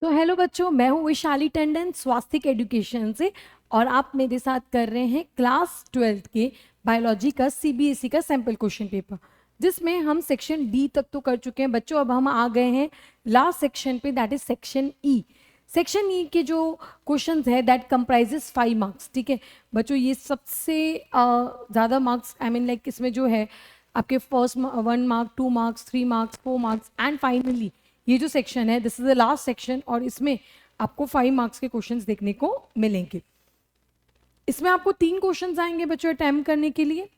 तो हेलो बच्चों, मैं हूँ वैशाली टंडन स्वास्थ्य एजुकेशन से। और आप मेरे साथ कर रहे हैं क्लास 12th के बायोलॉजी का सीबीएसई का सैंपल क्वेश्चन पेपर, जिसमें हम सेक्शन डी तक तो कर चुके हैं बच्चों। अब हम आ गए हैं लास्ट सेक्शन पे, that is section E. Section E के जो क्वेश्चंस है दैट कंप्राइजेस 5 मार्क्स। ठीक है बच्चों, ये सबसे ज़्यादा मार्क्स आई मीन लाइक इसमें जो है आपके first 1 mark, 2 marks, 3 marks, 4 marks and finally ये जो सेक्शन है this is the last section, और इसमें आपको 5 मार्क्स के क्वेश्चंस देखने को मिलेंगे। इसमें आपको 3 क्वेश्चंस आएंगे बच्चों अटेम्प्ट करने के लिए।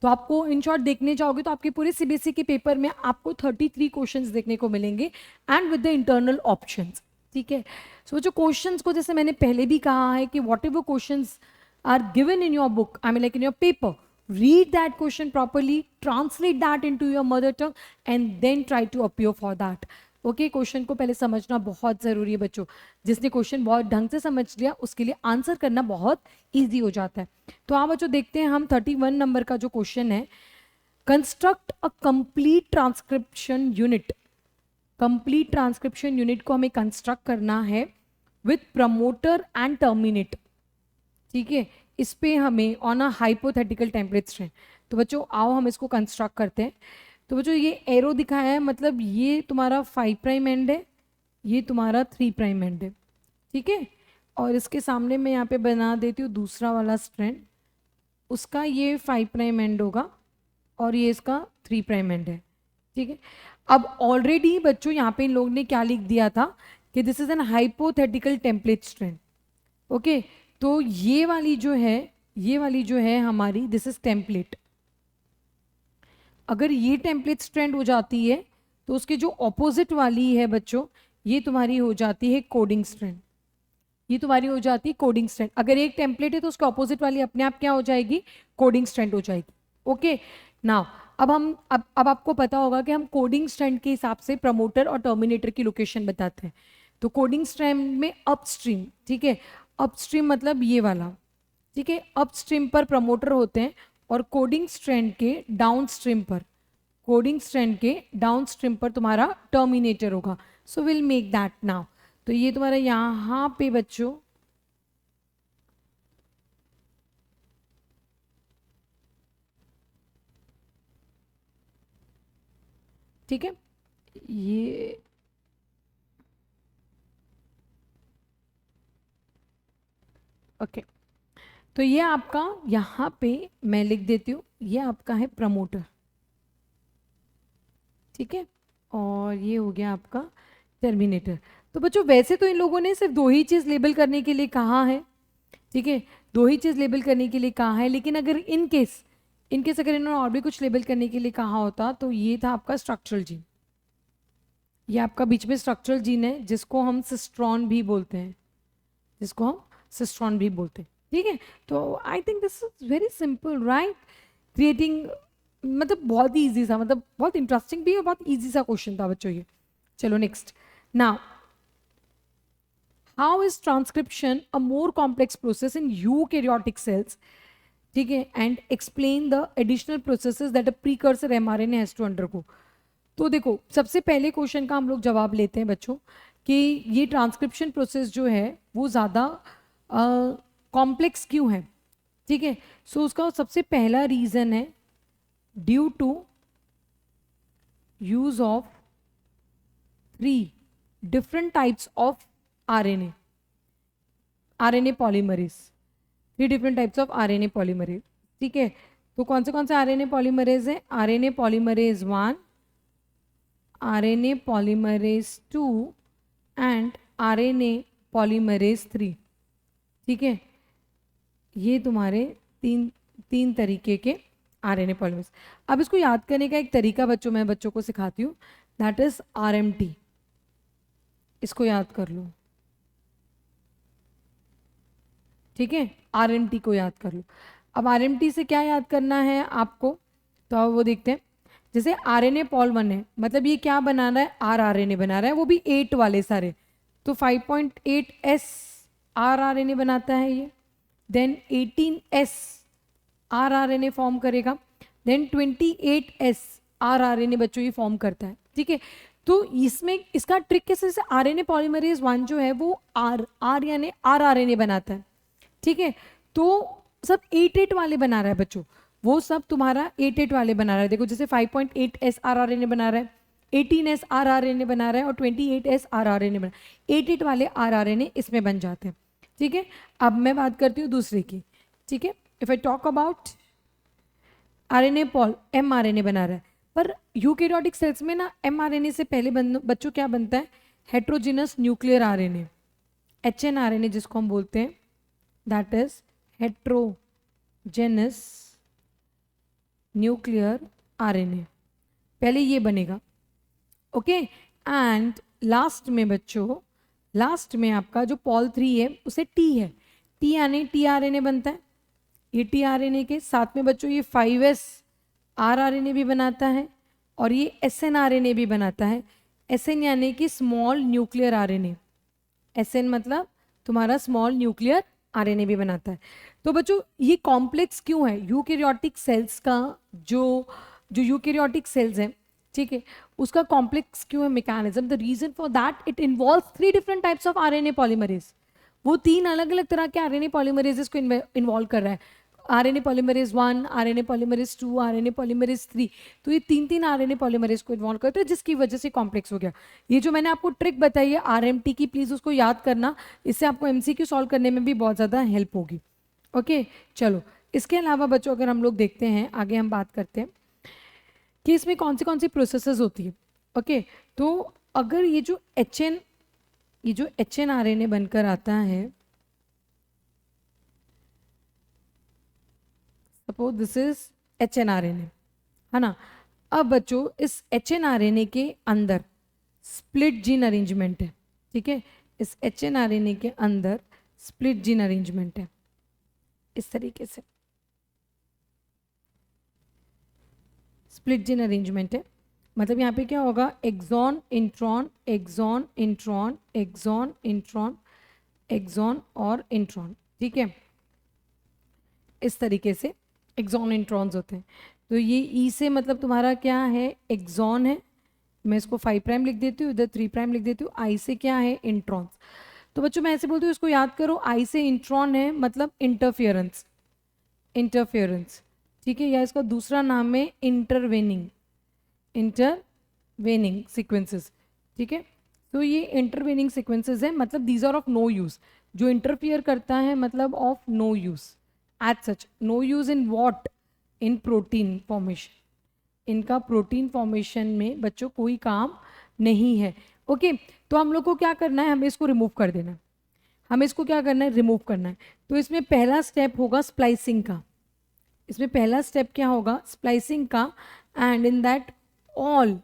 तो आपको इन शॉर्ट देखने जाओगे तो आपके पूरे सीबीएसई के पेपर में आपको 33 क्वेश्चंस देखने को मिलेंगे and with the internal options. ठीक है, सो जो क्वेश्चंस को, जैसे मैंने पहले भी कहा है कि whatever questions are given in your book, I mean like in your paper, read that question properly, translate that into your mother tongue and then try to appear for that. Okay, question को पहले समझना बहुत ज़रूरी है बच्चों। जिसने question बहुत ढंग से समझ लिया उसके लिए आंसर करना बहुत इजी हो जाता है। तो हाँ बच्चों, देखते हैं हम 31 नंबर का जो क्वेश्चन है, construct a complete transcription unit. Complete transcription unit को हमें कंस्ट्रक्ट करना है विथ प्रमोटर एंड टर्मिनेट। ठीक है, इस पे हमें on a hypothetical template string. तो बच्चों आओ हम इसको कंस्ट्रक्ट करते हैं। तो बच्चों ये एरो दिखाया है, मतलब ये तुम्हारा 5 प्राइम एंड है, ये तुम्हारा 3 प्राइम एंड है। ठीक है, और इसके सामने मैं यहाँ पे बना देती हूँ दूसरा वाला स्ट्रैंड, उसका ये 5 प्राइम एंड होगा और ये इसका 3 प्राइम एंड है। ठीक है, अब ऑलरेडी बच्चों यहाँ पे इन लोगों ने क्या लिख दिया था कि this is an hypothetical template strand. Okay, तो ये वाली जो है हमारी दिस इज टेम्पलेट। अगर ये टेम्पलेट स्ट्रैंड हो जाती है तो उसके जो ऑपोजिट वाली है बच्चों, ये तुम्हारी हो जाती है कोडिंग स्ट्रैंड। ये तुम्हारी हो जाती है कोडिंग स्ट्रैंड। अगर एक टेम्पलेट है तो उसके ऑपोजिट वाली अपने आप क्या हो जाएगी, कोडिंग स्ट्रैंड हो जाएगी। ओके, नाउ अब आपको पता होगा कि हम कोडिंग स्ट्रैंड के हिसाब से प्रमोटर और टर्मिनेटर की लोकेशन बताते हैं। तो कोडिंग स्ट्रैंड में अपस्ट्रीम, ठीक है, अपस्ट्रीम मतलब ये वाला, ठीक है, अपस्ट्रीम पर प्रमोटर होते हैं और कोडिंग स्ट्रैंड के डाउनस्ट्रीम पर तुम्हारा टर्मिनेटर होगा। So will make that now. तो ये तुम्हारा यहां पे बच्चों ठीक है, ये ओके, तो ये आपका यहां पे मैं लिख देती हूँ, ये आपका है प्रमोटर। ठीक है, और ये हो गया आपका टर्मिनेटर। तो बच्चों वैसे तो इन लोगों ने सिर्फ 2 ही चीज़ लेबल करने के लिए कहा है। ठीक है, 2 ही चीज़ लेबल करने के लिए कहा है, लेकिन अगर इनकेस अगर इन्होंने और भी कुछ लेबल करने के लिए कहा होता तो ये था आपका स्ट्रक्चरल जीन। ये आपका बीच में स्ट्रक्चरल जीन है जिसको हम सिस्ट्रॉन भी बोलते हैं, ठीक है, तो I think this is very simple right, creating, मतलब बहुत ही ईजी सा, मतलब बहुत इंटरेस्टिंग भी और बहुत ईजी सा क्वेश्चन था बच्चों ये। चलो next, now how is transcription a more complex process in eukaryotic cells. ठीक है, and explain the additional processes that a precursor mRNA has to undergo. तो देखो सबसे पहले क्वेश्चन का हम लोग जवाब लेते हैं बच्चों कि ये ट्रांसक्रिप्शन प्रोसेस जो है वो ज़्यादा कॉम्प्लेक्स क्यों है। ठीक है, सो उसका सबसे पहला रीज़न है due to use of 3 different types of RNA polymerase, 3 different types of RNA polymerase. ठीक है, तो कौन से आरएनए पॉलीमरेज है, RNA polymerase 1, RNA polymerase 2 and RNA polymerase 3। ठीक है, ये तुम्हारे तीन तरीके के आरएनए पॉलीमरेज। अब इसको याद करने का एक तरीका बच्चों मैं बच्चों को सिखाती हूँ, दैट इज आरएमटी। इसको याद कर लो, ठीक है, आरएमटी को याद कर लो। अब आरएमटी से क्या याद करना है आपको, तो अब वो देखते हैं। जैसे आरएनए पॉल 1 है, मतलब ये क्या बना रहा है, आरएनए बना रहा है, वो भी 8 वाले सारे, तो 5.8s आरएनए बनाता है ये। देन 18s आरएनए फॉर्म करेगा, देन 28s आरएनए बच्चों ये फॉर्म करता है। ठीक है, तो इसमें इसका ट्रिक कैसे, जैसे आरएनए पॉलीमरेज 1 जो है वो आर यानी आरएनए बनाता है, ठीक है। तो सब 8 वाले बना रहा है बच्चों, वो सब तुम्हारा 8 वाले बना रहा है। देखो जैसे 5.8 एस आरएनए बना रहा है, 18 एस आरएनए बना रहा है और 28 एस आरएनए बना, 8 वाले आरएनए इसमें बन जाते हैं, ठीक है। अब मैं बात करती हूँ दूसरे की, ठीक है। If I talk about RNA pol mRNA बना रहा है, पर यूकैरियोटिक सेल्स में ना एमआरएनए से पहले बच्चों क्या बनता है, हेट्रोजिनस न्यूक्लियर आरएनए, एचएनआरएनए जिसको हम बोलते हैं, that is heterogeneous nuclear RNA, पहले ये बनेगा, ओके। एंड लास्ट में बच्चों, लास्ट में आपका जो पॉल 3 है उसे टी है, टी यानी टी आरएनए बनता है, ये टी आरएनए के साथ में बच्चों ये 5s आरएनए भी बनाता है और ये एसएन आरएनए भी बनाता है। एसएन यानी कि स्मॉल न्यूक्लियर आरएनए, एसएन मतलब तुम्हारा स्मॉल न्यूक्लियर आरएनए भी बनाता है। तो बच्चों ये कॉम्प्लेक्स क्यों है, यूकैरियोटिक सेल्स का जो यूकैरियोटिक सेल्स हैं, ठीक है, उसका कॉम्प्लेक्स क्यों है mechanism, the reason for that it involves 3 different types of RNA polymerase, वो 3 अलग अलग तरह के आरएनए पॉलीमरेजेस को इन्वॉल्व कर रहा है, RNA polymerase 1, RNA polymerase 2, RNA polymerase 3। तो ये 3 आरएनए पॉलीमरेज को इन्वॉल्व करते हैं, जिसकी वजह से कॉम्प्लेक्स हो गया। ये जो मैंने आपको ट्रिक बताई है आरएमटी की, प्लीज उसको याद करना, इससे आपको एमसीक्यू सॉल्व करने में भी बहुत ज़्यादा हेल्प होगी, ओके। चलो इसके अलावा बच्चों अगर हम लोग देखते हैं आगे, हम बात करते हैं कि इसमें कौन सी प्रोसेसेस होती है, ओके। तो अगर ये जो एच एन आरएनए बनकर आता है, suppose this is H N RNA, है ना। अब बच्चों इस एच एन आरएनए के अंदर स्प्लिट जीन अरेंजमेंट है, ठीक है, इस एच एन आरएनए के अंदर स्प्लिट जीन अरेंजमेंट है इस तरीके से, स्प्लिट जीन अरेंजमेंट है, मतलब यहाँ पे क्या होगा, exon intron exon intron exon intron exon और इंट्रॉन, ठीक है, इस तरीके से एक्सॉन इंट्रॉन्स होते हैं। तो ये ई से मतलब तुम्हारा क्या है, एक्सॉन है, मैं इसको 5' लिख देती हूँ, इधर 3' लिख देती हूँ। आई से क्या है, इंट्रॉन्स। तो बच्चों मैं ऐसे बोलती हूँ, इसको याद करो, आई से इंट्रॉन है मतलब इंटरफियरेंस, इंटरफियरेंस, ठीक है, या इसका दूसरा नाम है इंटरवेनिंग, इंटरवेनिंग सीक्वेंसेस, ठीक है। तो ये इंटरवेनिंग सीक्वेंसेस है, मतलब these are of no use, जो इंटरफियर करता है मतलब of no use, as such no use in what, in protein formation, इनका प्रोटीन फॉर्मेशन में बच्चों कोई काम नहीं है, ओके। तो हम लोग को क्या करना है, हमें इसको रिमूव कर देना है, हमें इसको क्या करना है, रिमूव करना है। तो इसमें पहला स्टेप होगा स्प्लाइसिंग का, इसमें पहला स्टेप क्या होगा, स्प्लाइसिंग का, and in that all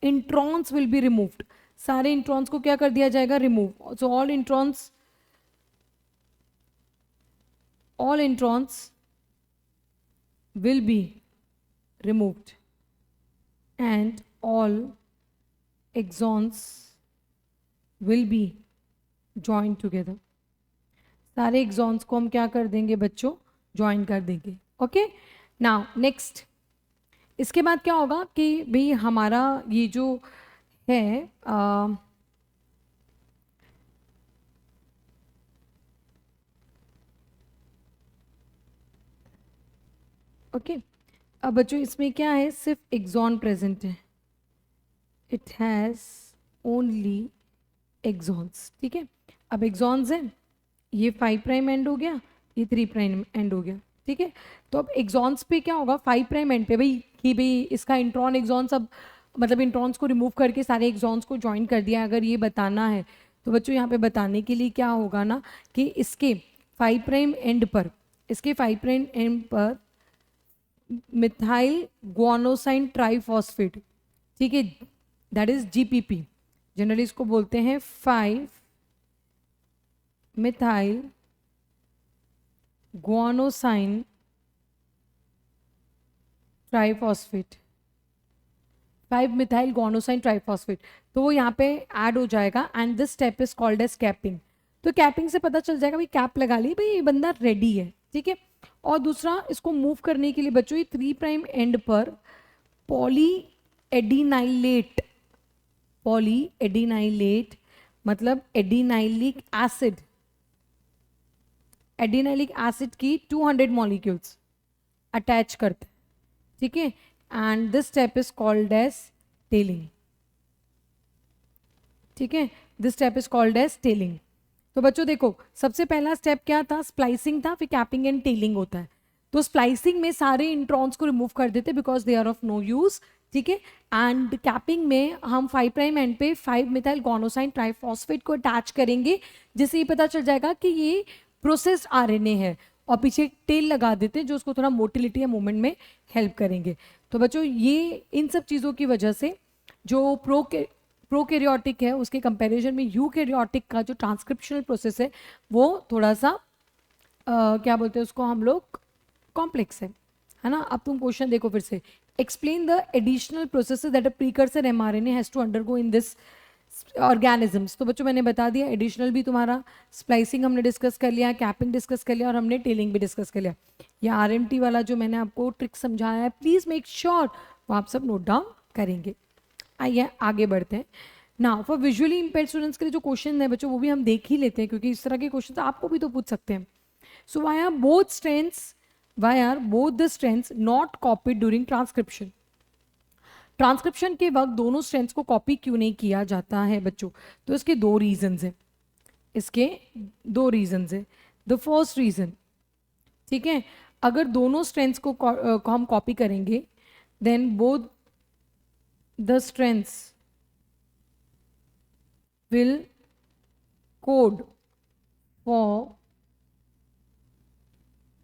introns will be removed, सारे इंट्रॉन्स को क्या कर दिया जाएगा, remove. So all introns will be removed and all exons will be joined together, सारे exons को हम क्या कर देंगे बच्चों, ज्वाइन कर देंगे, ओके। नाउ नेक्स्ट, इसके बाद क्या होगा कि भाई हमारा ये जो है ओके अब बच्चों इसमें क्या है, सिर्फ एक्सॉन प्रेजेंट है, इट हैज़ ओनली एक्सॉन्स, ठीक है। अब एक्सॉन्स हैं, ये 5' एंड हो गया, ये 3' एंड हो गया, ठीक है। तो अब एक्सॉन्स पे क्या होगा, 5' एंड पे भाई कि भाई इसका इंट्रॉन एक्सॉन सब, मतलब इंट्रॉन्स को रिमूव करके सारे एक्सॉन्स को ज्वाइन कर दिया, अगर ये बताना है तो बच्चों यहाँ पे बताने के लिए क्या होगा ना कि इसके 5' एंड पर, इसके 5' एंड पर मिथाइल गुआनोसाइन ट्राइफॉस्फेट, ठीक है, दैट इज जीपीपी, जनरली इसको बोलते हैं 5 methyl guanosine triphosphate, 5 methyl guanosine triphosphate, तो वो यहाँ पे ऐड हो जाएगा, and this step is called as capping. तो कैपिंग से पता चल जाएगा भाई, कैप लगा ली भाई, ये बंदा रेडी है, ठीक है। और दूसरा, इसको मूव करने के लिए बच्चों ये 3' एंड पर पॉली एडिनाइलेट पॉली एडिनाइलेट मतलब एडिनाइलिक एसिड, एडिनाइलिक एसिड की 200 मॉलिक्यूल्स अटैच करते हैं, ठीक है, and this step is called as tailing, ठीक है, this step is called as tailing. तो बच्चों देखो, सबसे पहला स्टेप क्या था, स्प्लाइसिंग था, फिर कैपिंग एंड टेलिंग होता है। तो स्प्लाइसिंग में सारे इंट्रॉन्स को रिमूव कर देते because they are of no use, ठीक है, एंड कैपिंग में हम 5 प्राइम एंड पे 5 मिथाइल गोनोसाइन ट्राइफॉस्फेट को अटैच करेंगे, जिससे ये पता चल जाएगा कि ये प्रोसेस्ड आरएनए है, और पीछे टेल लगा देते हैं जो उसको थोड़ा मोटिलिटी या मूवमेंट में हेल्प करेंगे। तो बच्चों ये इन सब चीज़ों की वजह से जो प्रोकैरियोटिक है उसके कंपैरिजन में यूकैरियोटिक का जो ट्रांसक्रिप्शनल प्रोसेस है वो थोड़ा सा क्या बोलते हैं उसको हम लोग, कॉम्प्लेक्स है ना। अब तुम क्वेश्चन देखो फिर से, explain the additional processes that a precursor mRNA has to undergo in this organisms. तो बच्चों मैंने बता दिया, एडिशनल भी तुम्हारा, स्प्लाइसिंग हमने डिस्कस कर लिया, कैपिंग डिस्कस कर लिया, और हमने टेलिंग भी डिस्कस कर लिया। या आरएमटी वाला जो मैंने आपको ट्रिक समझाया है, प्लीज मेक श्योर वो आप सब नोट डाउन करेंगे। आइए आगे बढ़ते हैं। ना फॉर विजुअली इंपेयर्ड स्टूडेंट्स के लिए जो क्वेश्चन है बच्चों वो भी हम देख ही लेते हैं, क्योंकि इस तरह के क्वेश्चन आपको भी तो पूछ सकते हैं। So why are both strands, why are both the strands not copied during transcription. Transcription के वक्त दोनों स्ट्रेंथ्स को कॉपी क्यों नहीं किया जाता है बच्चों? तो इसके दो रीजंस हैं, इसके दो रीजंस हैं। द फर्स्ट रीजन, ठीक है, अगर दोनों स्ट्रेंथ्स को हम कॉपी करेंगे then both the strands will code for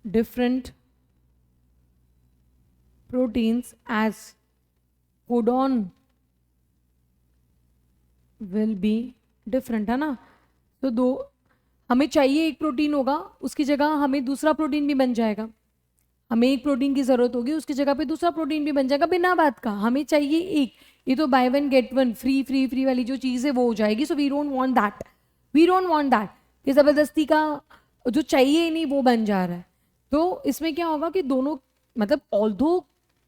different proteins as codon will be different, है ना। तो दो हमें चाहिए, एक प्रोटीन होगा उसकी जगह हमें दूसरा प्रोटीन भी बन जाएगा, हमें एक प्रोटीन की जरूरत होगी उसकी जगह पे दूसरा प्रोटीन भी बन जाएगा, बिना बात का हमें चाहिए एक। ये तो buy one get one, free free free वाली जो चीज़ है वो हो जाएगी। So we don't want that, we don't want that कि ज़बरदस्ती का जो चाहिए ही नहीं वो बन जा रहा है। तो इसमें क्या होगा कि दोनों मतलब ऑल्दो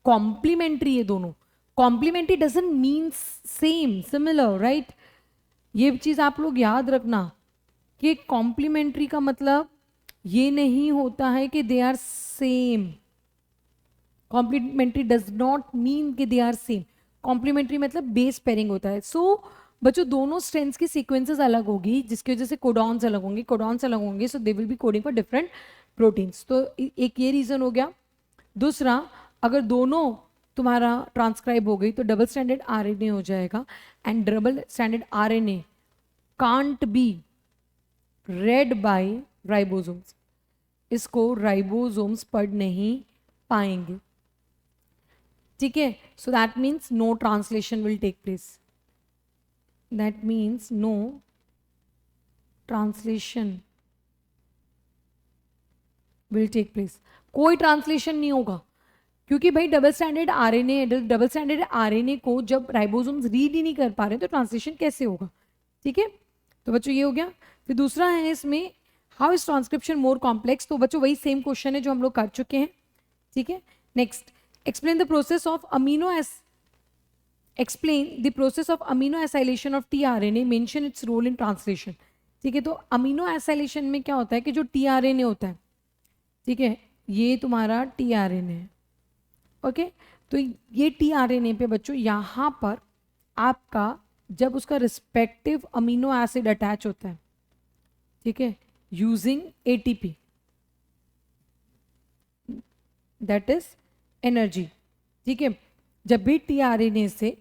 कॉम्प्लीमेंट्री है, दोनों complementary doesn't mean same similar, right. ये चीज़ आप लोग याद रखना कि कॉम्प्लीमेंट्री का मतलब ये नहीं होता है कि they are same. Complementary does not mean कि दे आर सेम, कॉम्प्लीमेंट्री मतलब बेस पेयरिंग होता है। सो बच्चों दोनों स्ट्रेंथ्स की सीक्वेंसेस अलग होगी जिसकी वजह से कोडॉन्स अलग होंगे, कोडॉन्स अलग होंगे, so they will be coding for different proteins. तो एक ये रीजन हो गया। दूसरा, अगर दोनों तुम्हारा ट्रांसक्राइब हो गई तो डबल स्टैंडर्ड आरएनए हो जाएगा, and double stranded RNA can't be read by ribosomes, इसको राइबोसोम्स पढ़ नहीं पाएंगे, ठीक है। So that means no translation will take place, that means no translation will take place, कोई ट्रांसलेशन नहीं होगा, क्योंकि भाई डबल स्टैंडर्ड आरएनए को जब राइबोसोम्स रीड ही नहीं कर पा रहे तो ट्रांसलेशन कैसे होगा, ठीक है। तो बच्चों ये हो गया। फिर दूसरा है इसमें, how is transcription more complex. तो बच्चों वही सेम क्वेश्चन है जो हम लोग कर चुके हैं, ठीक है। Next, explain the process of amino acylation of tRNA, mention its role in translation, ठीक है। तो अमीनो एसाइलेशन में क्या होता है कि जो tRNA होता है, ठीक है, ये तुम्हारा tRNA है, ओके। तो ये tRNA पे बच्चों यहाँ पर आपका जब उसका रिस्पेक्टिव अमीनो एसिड अटैच होता है, ठीक है, using ATP, that is energy, ठीक है। जब भी tRNA से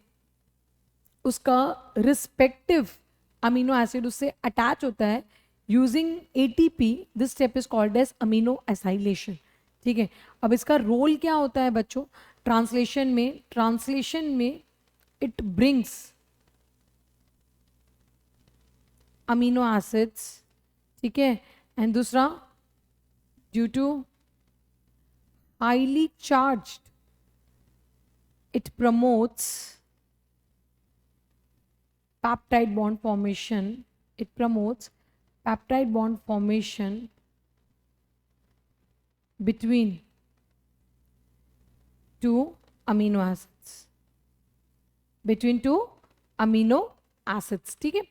उसका रिस्पेक्टिव अमीनो एसिड उससे अटैच होता है using ATP, this step is called as amino acylation, ठीक है। अब इसका रोल क्या होता है बच्चों ट्रांसलेशन में इट ब्रिंग्स अमीनो एसिड्स, ठीक है, एंड दूसरा due to highly charged, it promotes peptide bond formation, between two amino acids, ठीक है।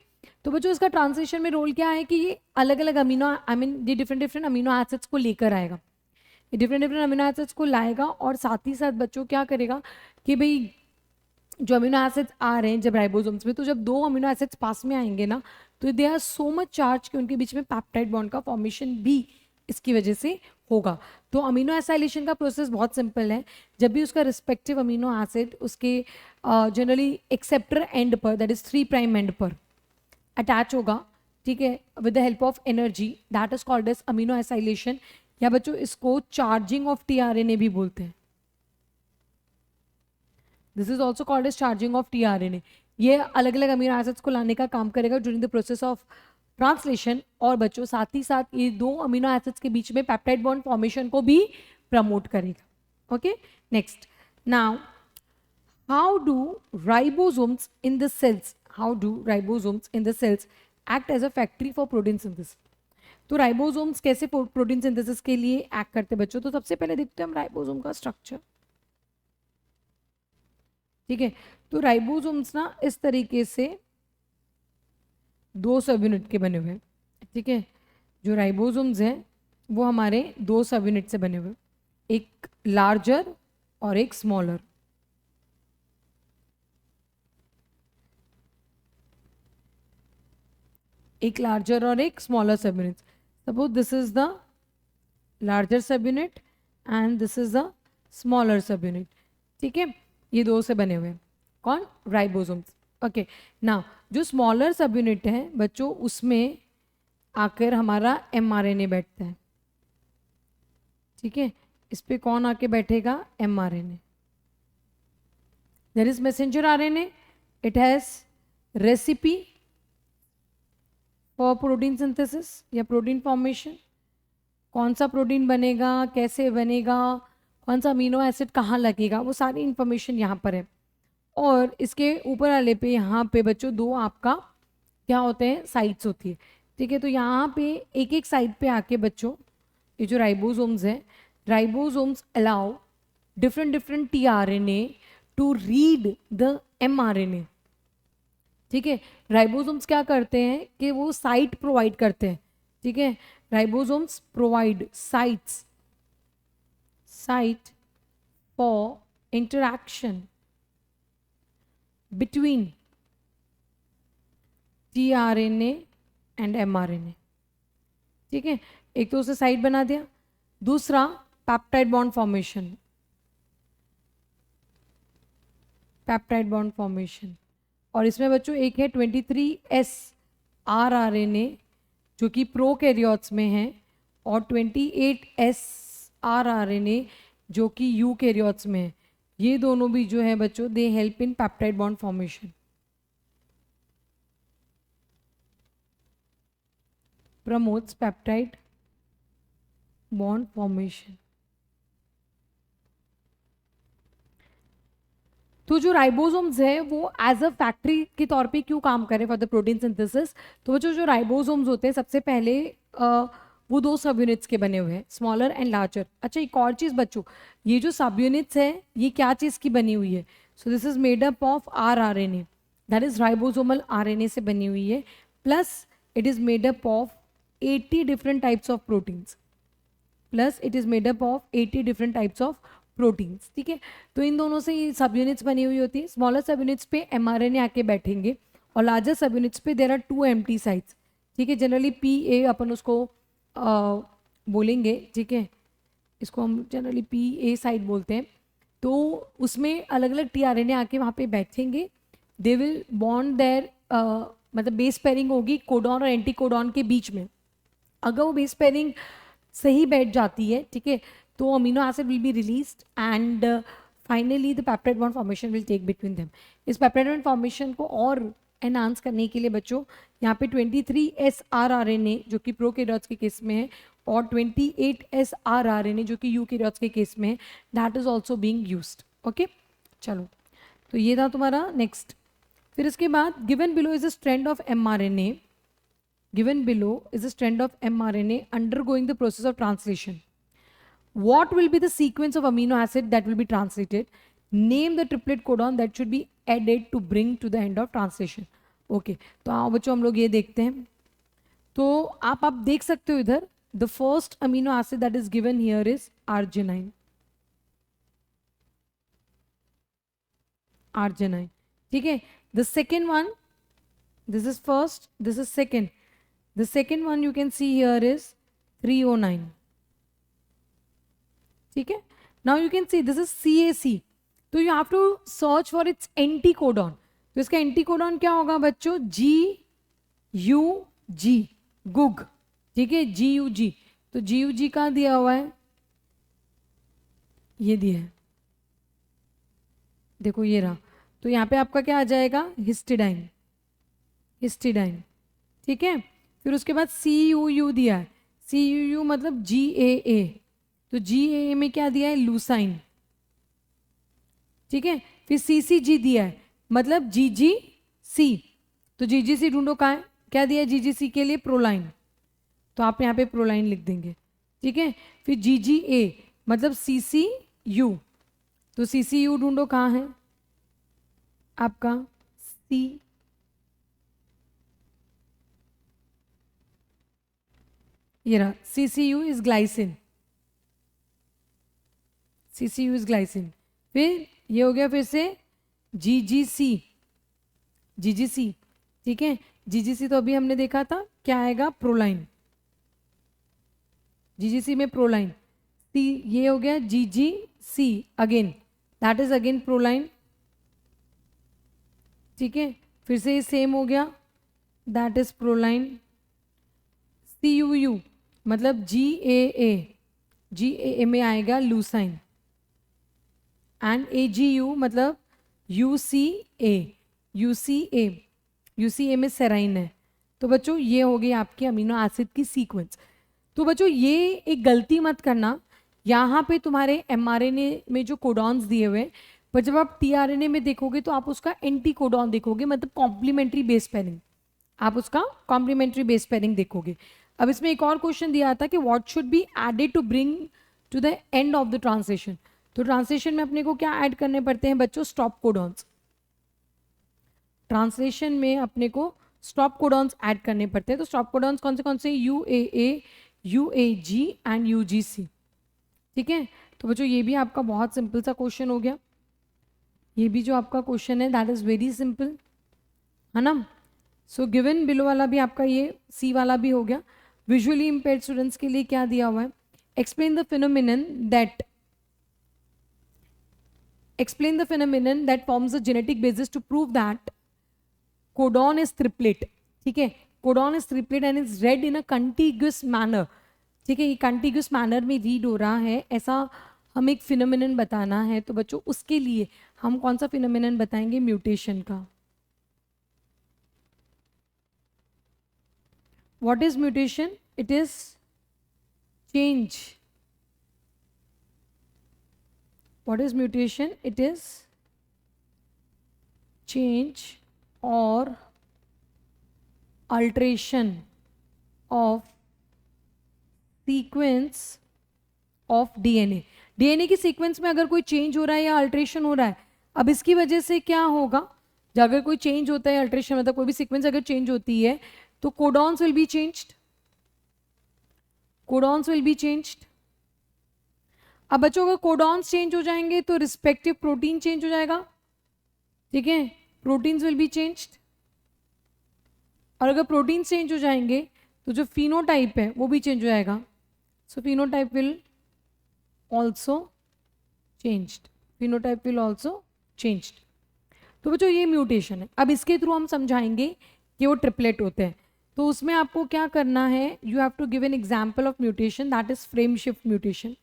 तो बच्चों इसका ट्रांसलेशन में रोल क्या है कि ये अलग अलग अमीनो ये डिफरेंट डिफरेंट अमीनो एसिड्स को लेकर आएगा, ये डिफरेंट डिफरेंट अमीनो एसिड्स को लाएगा और साथ ही साथ बच्चों क्या करेगा कि भाई जो अमीनो एसिड्स आ रहे हैं जब राइबोसोम्स में, तो जब दो अमीनो एसिड्स पास में आएंगे ना तो they are so much charge कि उनके बीच में पेप्टाइड बॉन्ड का फॉर्मेशन भी इसकी वजह से होगा। तो अमीनो एसाइलेशन का प्रोसेस बहुत सिंपल है। जब भी उसका रिस्पेक्टिव अमीनो एसिड उसके जनरली एक्सेप्टर एंड पर, दैट इज 3 प्राइम एंड पर अटैच होगा, ठीक है, with the help of energy, that is called as amino acylation, या बच्चों इसको चार्जिंग ऑफ टीआरएनए भी बोलते हैं। This is also called as charging of tRNA. ये अलग अलग अमीनो एसिड्स को लाने का काम करेगा during the process of translation, और बच्चों साथ ही साथ ये दो अमीनो एसिड्स के बीच में पेप्टाइड बॉन्ड फॉर्मेशन को भी प्रमोट करेगा। Okay, next, now how do ribosomes in the cells, how do ribosomes in the cells act as a factory for protein synthesis. तो राइबोसोम्स कैसे प्रोटीन सिंथेसिस के लिए act करते हैं बच्चों, तो सबसे पहले देखते हैं हम राइबोसोम का स्ट्रक्चर, ठीक है। तो राइबोसोम्स ना इस तरीके से 2 सब यूनिट के बने हुए हैं, ठीक है। जो राइबोसोम्स हैं वो हमारे 2 सब यूनिट से बने हुए, एक लार्जर और एक स्मॉलर। एक लार्जर और एक स्मॉलर सब unit. Suppose this is the larger सब unit and this is the smaller सब यूनिट, ठीक है। ये 2 से बने हुए हैं, कौन, राइबोसोम्स। ओके, नाउ जो स्मॉलर सब यूनिट है बच्चों उसमें आकर हमारा एमआरएनए बैठता है, ठीक है। इस पे कौन आके बैठेगा, mRNA. There is messenger RNA, it has recipe for protein synthesis या प्रोटीन फॉर्मेशन। कौन सा प्रोटीन बनेगा, कैसे बनेगा, कौन सा अमीनो एसिड कहाँ लगेगा, वो सारी इंफॉर्मेशन यहाँ पर है। और इसके ऊपर वाले पे यहाँ पे बच्चों 2 आपका क्या होते हैं, साइट्स होती है, ठीक है। तो यहाँ पे एक एक साइड पे आके बच्चों ये जो राइबोसोम्स है, ribosomes allow different different tRNA to read the mRNA, ठीक है। राइबोसोम्स क्या करते हैं कि वो साइट प्रोवाइड करते हैं, ठीक है। Ribosomes provide site for interaction between tRNA and mRNA, ठीक है। एक तो उसे साइट बना दिया, दूसरा peptide bond formation, peptide bond formation. और इसमें बच्चों एक है 23S rRNA जो कि प्रोकैरियोट्स में है, और 28S rRNA जो कि यूकैरियोट्स में है। ये दोनों भी जो है बच्चों they help in peptide bond formation, promotes peptide bond formation. तो जो राइबोसोम्स है वो एज अ फैक्ट्री के तौर पे क्यों काम करे फॉर द प्रोटीन सिंथेसिस, तो बच्चों जो राइबोसोम्स होते हैं सबसे पहले वो 2 सब यूनिट्स के बने हुए हैं, स्मॉलर एंड लार्जर। अच्छा, एक और चीज़ बच्चों, ये जो सब यूनिट्स है ये क्या चीज़ की बनी हुई है, सो this is made up of rRNA, that is ribosomal RNA से बनी हुई है, plus it is made up of 80 different types of proteins, plus it is made up of 80 different types of proteins, ठीक है। तो इन दोनों से ये सब यूनिट्स बनी हुई होती है। स्मॉलर सब यूनिट्स पे एमआरएनए आके बैठेंगे और लार्जर सब यूनिट्स पे देयर आर 2 एम्प्टी साइट्स, ठीक है। जनरली PA अपन उसको बोलेंगे, ठीक है, इसको हम जनरली PA साइट बोलते हैं। तो उसमें अलग अलग टीआरएनए आके वहाँ पे बैठेंगे, दे विल बॉन्ड देयर, मतलब बेस पेयरिंग होगी कोडॉन और एंटी कोडॉन के बीच में। अगर वो बेस पेयरिंग सही बैठ जाती है, ठीक है, तो amino acid will be released and finally the peptide bond formation will take between them. इस पेप्टाइड बॉन्ड फॉर्मेशन को और एनहांस करने के लिए बच्चों यहाँ पे 23S rRNA जो कि प्रोकैरियोट्स के केस में है और 28S rRNA जो कि यूकैरियोट्स के केस में है, that is also being used. Okay, चलो, तो ये था तुम्हारा नेक्स्ट। फिर इसके बाद given below is a strand of mRNA, given below is a strand of mRNA undergoing the process of translation. What will be the sequence of amino acid that will be translated? Name the triplet codon that should be added to bring to the end of translation. Okay, तो आओ बच्चों हम लोग ये देखते हैं। तो आप देख सकते हो इधर, the first amino acid that is given here is arginine. Arginine, ठीक है। The second one, this is first, this is second, the second one you can see here is 309, ठीक है। now you can see this is CAC, तो you have to search for its anticodon। तो इसका anticodon क्या होगा बच्चों? GUG, गुग, ठीक है, GUG। तो GUG कहाँ दिया हुआ है? ये दिया है, देखो ये रहा। तो यहाँ पे आपका क्या आ जाएगा? हिस्टिडाइन, हिस्टिडाइन, ठीक है। फिर उसके बाद CUU दिया है, CUU मतलब GAA, तो GAA में क्या दिया है? लूसाइन, ठीक है। फिर CCG दिया है मतलब GGC, तो GGC ढूंढो कहाँ है, क्या दिया है GGC के लिए? प्रोलाइन, तो आप यहाँ पे प्रोलाइन लिख देंगे, ठीक है। फिर GGA मतलब CCU, तो CCU ढूंढो कहाँ है आपका? ये रहा, CCU is glycine, CCU is glycine. फिर ये हो गया फिर से GGC, GGC, ठीक है। GGC तो अभी हमने देखा था, क्या आएगा? प्रोलाइन, GGC में प्रोलाइन। C ये हो गया GGC again, that is again proline, ठीक है। फिर से ये सेम हो गया, दैट इज प्रोलाइन। CUU मतलब GAA, GAA में आएगा लूसाइन। एंड AGU मतलब UCA, UCA, UCA में सेराइन है। तो बच्चों ये हो गई आपकी अमीनो एसिड की सीक्वेंस। तो बच्चों ये एक गलती मत करना, यहाँ पे तुम्हारे mRNA में जो कोडॉन्स दिए हुए हैं, पर जब आप tRNA में देखोगे तो आप उसका एंटी कोडॉन देखोगे, मतलब कॉम्प्लीमेंट्री बेस पेयरिंग, आप उसका कॉम्प्लीमेंट्री बेस पेयरिंग देखोगे। अब इसमें एक और क्वेश्चन दिया था कि what should be added to bring to the end of the translation. तो ट्रांसलेशन में अपने को क्या ऐड करने पड़ते हैं बच्चों? Stop codons. ट्रांसलेशन में अपने को स्टॉप कोडॉन्स ऐड करने पड़ते हैं। तो स्टॉप कोडॉन्स कौन से? UAA, UAG एंड UGC, ठीक है। तो बच्चों ये भी आपका बहुत सिंपल सा क्वेश्चन हो गया। ये भी जो आपका क्वेश्चन है दैट इज वेरी सिंपल, है ना। सो गिवन बिलो वाला भी आपका ये C वाला भी हो गया। विजुअली इम्पेयर्ड स्टूडेंट्स के लिए क्या दिया हुआ है? Explain the phenomenon that forms the genetic basis to prove that codon is triplet, ठीक है। Codon is triplet and is read in a contiguous manner, ठीक है। ये कंटिग्यूस मैनर में रीड हो रहा है, ऐसा हम एक फिनोमिनन बताना है। तो बच्चों उसके लिए हम कौन सा फिनोमिनन बताएंगे? म्यूटेशन का। What is mutation? It is change. What is mutation? It is change or alteration of sequence of DNA। DNA की सीक्वेंस में अगर कोई चेंज हो रहा है या अल्ट्रेशन हो रहा है, अब इसकी वजह से क्या होगा? जब अगर कोई चेंज होता है, अल्ट्रेशन मतलब कोई भी सीक्वेंस अगर चेंज होती है, तो codons will be changed, codons will be changed. अब बच्चों अगर कोडॉन्स चेंज हो जाएंगे तो रिस्पेक्टिव प्रोटीन चेंज हो जाएगा, ठीक है। प्रोटीन्स विल बी चेंज्ड, और अगर प्रोटीन चेंज हो जाएंगे तो जो फिनोटाइप है वो भी चेंज हो जाएगा। So phenotype will also changed, phenotype will also changed. तो बच्चों ये म्यूटेशन है। अब इसके थ्रू हम समझाएंगे कि वो ट्रिपलेट होते हैं। तो उसमें आपको क्या करना है? You have to give an example of mutation, that is frame shift mutation.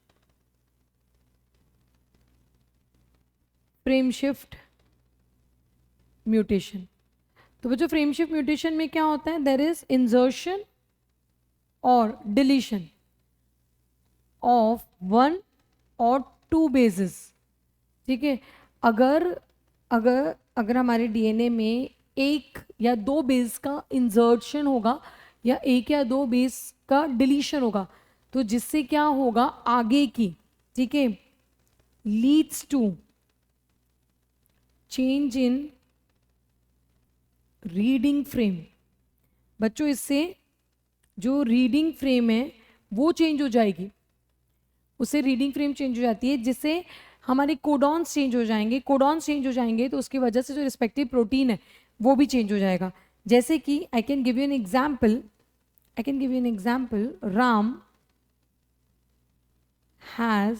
Frame shift mutation. तो बच्चों फ्रेम शिफ्ट म्यूटेशन में क्या होता है? देयर इज इंसर्शन और डिलीशन ऑफ 1 और 2 बेसिस, ठीक है। अगर अगर अगर हमारे डीएनए में 1 या 2 बेस का इंसर्शन होगा या 1 या 2 बेस का डिलीशन होगा, तो जिससे क्या होगा आगे की, ठीक है, leads to change in reading frame, बच्चों इससे जो रीडिंग फ्रेम है वो चेंज हो जाएगी, उससे रीडिंग फ्रेम चेंज हो जाती है, जिससे हमारे कोडॉन्स चेंज हो जाएंगे। कोडॉन्स चेंज हो जाएंगे तो उसकी वजह से जो रिस्पेक्टिव प्रोटीन है वो भी चेंज हो जाएगा। जैसे कि I can give you an example, Ram has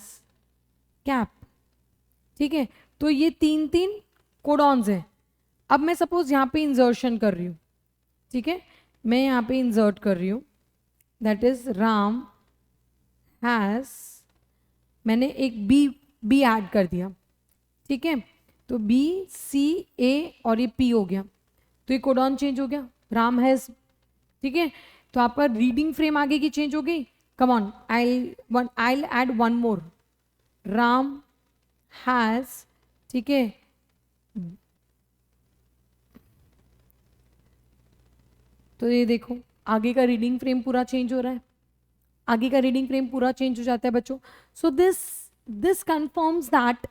cap, ठीक है। तो ये 3 कोडॉन्स हैं। अब मैं सपोज यहाँ पे इंसर्शन कर रही हूँ, ठीक है, मैं यहाँ पे इंसर्ट कर रही हूँ, दैट इज राम हैज, मैंने एक बी ऐड कर दिया, ठीक है। तो बी सी ए और ये पी हो गया, तो ये कोडॉन चेंज हो गया, राम हैज, ठीक है। तो आपका रीडिंग फ्रेम आगे की चेंज हो गई। Come on, I add one more, Ram has, ठीक है, तो ये देखो आगे का रीडिंग फ्रेम पूरा चेंज हो रहा है, आगे का रीडिंग फ्रेम पूरा चेंज हो जाता है बच्चों। सो दिस कंफर्म्स दैट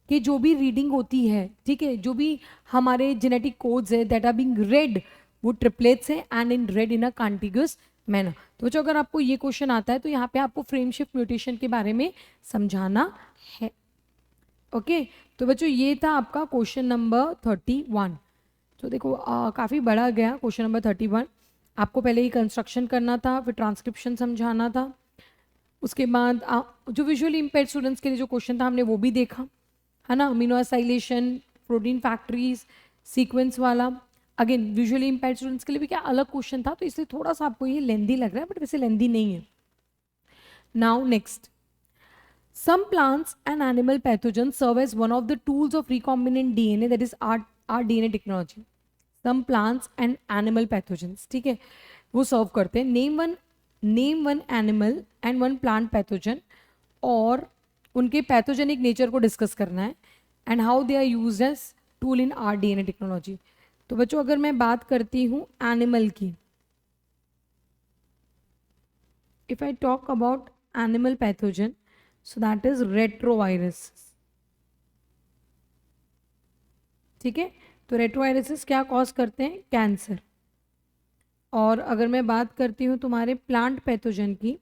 कि जो भी रीडिंग होती है, ठीक है, जो भी हमारे जेनेटिक कोड्स है दैट आर बीइंग रेड, वो ट्रिपलेट्स है and in red in a contiguous manner. तो बच्चों अगर आपको ये क्वेश्चन आता है तो यहाँ पे आपको फ्रेम शिफ्ट म्यूटेशन के बारे में समझाना है। ओके तो बच्चों ये था आपका क्वेश्चन नंबर 31। तो देखो काफ़ी बड़ा गया क्वेश्चन नंबर 31। आपको पहले ही कंस्ट्रक्शन करना था, फिर ट्रांसक्रिप्शन समझाना था, उसके बाद जो विजुअली इम्पेयर्ड स्टूडेंट्स के लिए जो क्वेश्चन था हमने वो भी देखा, है ना, amino acylation, protein factories, sequence वाला। अगेन विजुअली इम्पेयर्ड स्टूडेंट्स के लिए भी क्या अलग क्वेश्चन था, तो इसलिए थोड़ा सा आपको ये लेंदी लग रहा है, बट वैसे लेंदी नहीं है। Now next, some plants and animal pathogens serve as one of the tools of recombinant DNA, that is our DNA technology. Some plants and animal pathogens, ठीक है, वो सर्व करते हैं। Name one animal and one plant pathogen, और उनके pathogenic nature को discuss करना है, and how they are used as tool in r DNA technology. तो बच्चों अगर मैं बात करती हूँ एनिमल की, if I talk about animal pathogen, so that is retrovirus, ठीक है। तो रेट्रोवायरसेस क्या कॉज करते हैं, कैंसर। और अगर मैं बात करती हूँ तुम्हारे प्लांट पैथोजन की,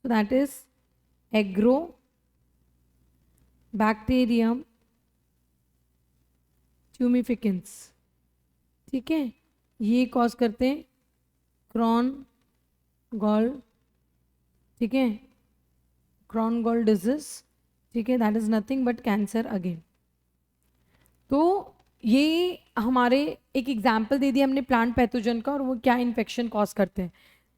so that is agrobacterium tumefaciens, ठीक है, ये कॉज करते हैं क्रॉन गॉल, ठीक है, क्रॉन गॉल डिजीज, ठीक है, that is nothing but cancer again. तो ये हमारे एक एग्जाम्पल दे दिया हमने प्लांट पैथोजन का, और वो क्या इन्फेक्शन कॉज करते हैं।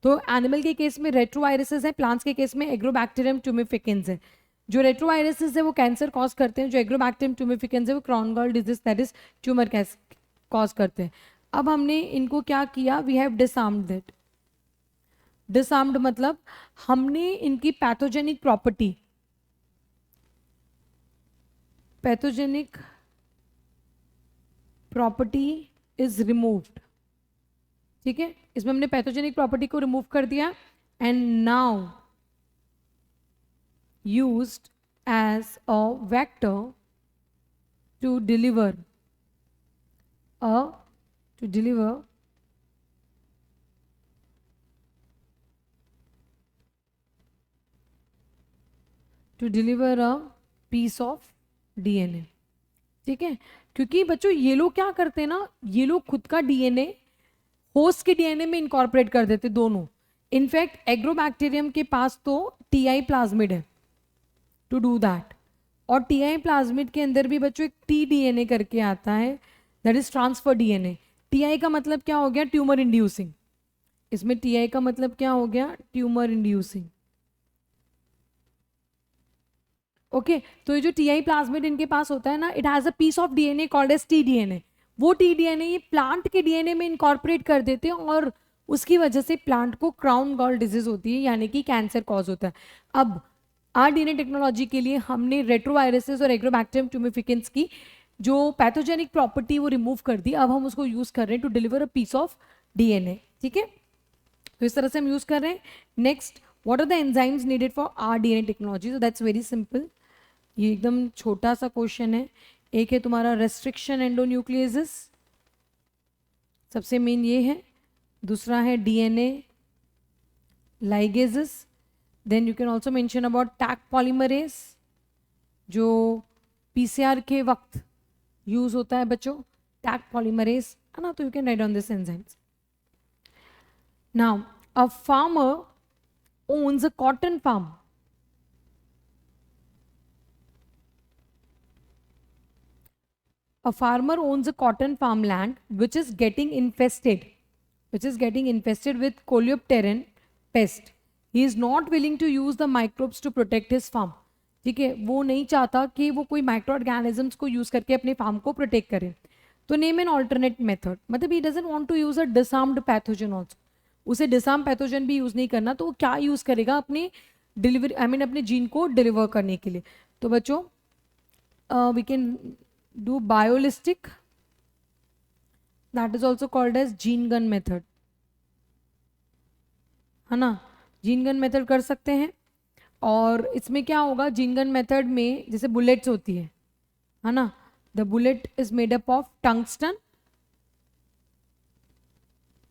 तो एनिमल के केस में रेट्रोवायरसेस है, प्लांट्स के केस में एग्रोबैक्टीरियम ट्यूमिफिकेंस है। जो रेट्रोवायरसेस है वो कैंसर कॉज करते हैं, जो एग्रोबैक्टीरियम ट्यूमिफिकेंस है वो crown gall disease that is tumour cause करते हैं। अब हमने इनको क्या किया, we have disarmed that. Disarmed मतलब हमने इनकी पैथोजेनिक प्रॉपर्टी इज रिमूव्ड, ठीक है, इसमें हमने पैथोजेनिक प्रॉपर्टी को रिमूव कर दिया, and now used as a vector to deliver a piece of DNA, ठीक है। क्योंकि बच्चों ये लोग क्या करते हैं ना, ये लोग खुद का DNA होस्ट के DNA में इनकॉर्पोरेट कर देते दोनों। इनफैक्ट एग्रोबैक्टीरियम के पास तो TI प्लाज्मिड है टू डू दैट, और TI प्लाज्मिड के अंदर भी बच्चों एक tDNA करके आता है, that is transfer DNA। TI का मतलब क्या हो गया, ट्यूमर इंड्यूसिंग। इसमें TI का मतलब क्या हो गया, ट्यूमर इंड्यूसिंग। ओके तो ये जो TI प्लाज्मिड इनके पास होता है ना, it has a piece of DNA called as tDNA। वो tDNA ये प्लांट के DNA में इनकॉर्पोरेट कर देते हैं, और उसकी वजह से प्लांट को क्राउन गॉल डिजीज होती है, यानी कि कैंसर कॉज होता है। अब RDNA टेक्नोलॉजी के लिए हमने रेट्रोवायरसेस और एग्रोबैक्टीरियम ट्यूमिफिकेंस की जो पैथोजेनिक प्रॉपर्टी वो रिमूव कर दी। अब हम उसको यूज कर रहे हैं to deliver a piece of DNA, ठीक है। तो इस तरह से हम यूज कर रहे हैं। Next, what are the enzymes needed for RDNA technology, so that's very simple. ये एकदम छोटा सा क्वेश्चन है। एक है तुम्हारा रेस्ट्रिक्शन एंडोन्यूक्लियेसिस, सबसे मेन ये है। दूसरा है DNA ligases. Then you can also mention about Taq polymerase जो पीसीआर के वक्त यूज होता है बच्चों, टैग पॉलीमरेज है ना, तो you can write on this enzymes. Now a farmer owns a cotton farm. A farmer owns a cotton farmland which is getting infested with coleopteran pest. He is not willing to use the microbes to protect his farm. ठीक है, वो नहीं चाहता कि वो कोई micro organisms को use करके अपने फार्म को प्रोटेक्ट करे। तो नेम एन ऑल्टरनेट मेथड, मतलब he doesn't want to use a disarmed pathogen also, उसे डिसआर्म पैथोजन भी यूज नहीं करना, तो वो क्या यूज करेगा अपने डिलीवरी अपने जीन को डिलीवर करने के लिए। तो बच्चों we can do biolistic, that is also called as gene gun method, है ना, जीन गन मेथड कर सकते हैं। और इसमें क्या होगा, जीन गन मेथड में जैसे बुलेट्स होती है ना, the bullet is made up of tungsten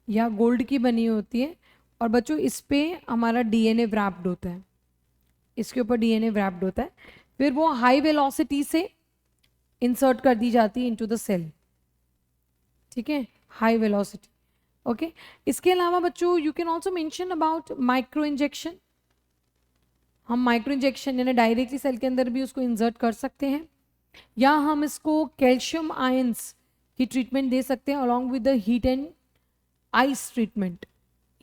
या गोल्ड की बनी होती है। और बच्चों इस पे हमारा डीएनए व्रैप्ड होता है, इसके ऊपर डीएनए व्रैप्ड होता है, फिर वो हाई वेलोसिटी से इंसर्ट कर दी जाती है इनटू द सेल। ठीक है, हाई वेलोसिटी। ओके, इसके अलावा बच्चों you can also mention about micro injection. हम माइक्रो इंजेक्शन यानी डायरेक्टली सेल के अंदर भी उसको इंसर्ट कर सकते हैं, या हम इसको कैल्शियम आयंस की ट्रीटमेंट दे सकते हैं along with the heat and ice treatment,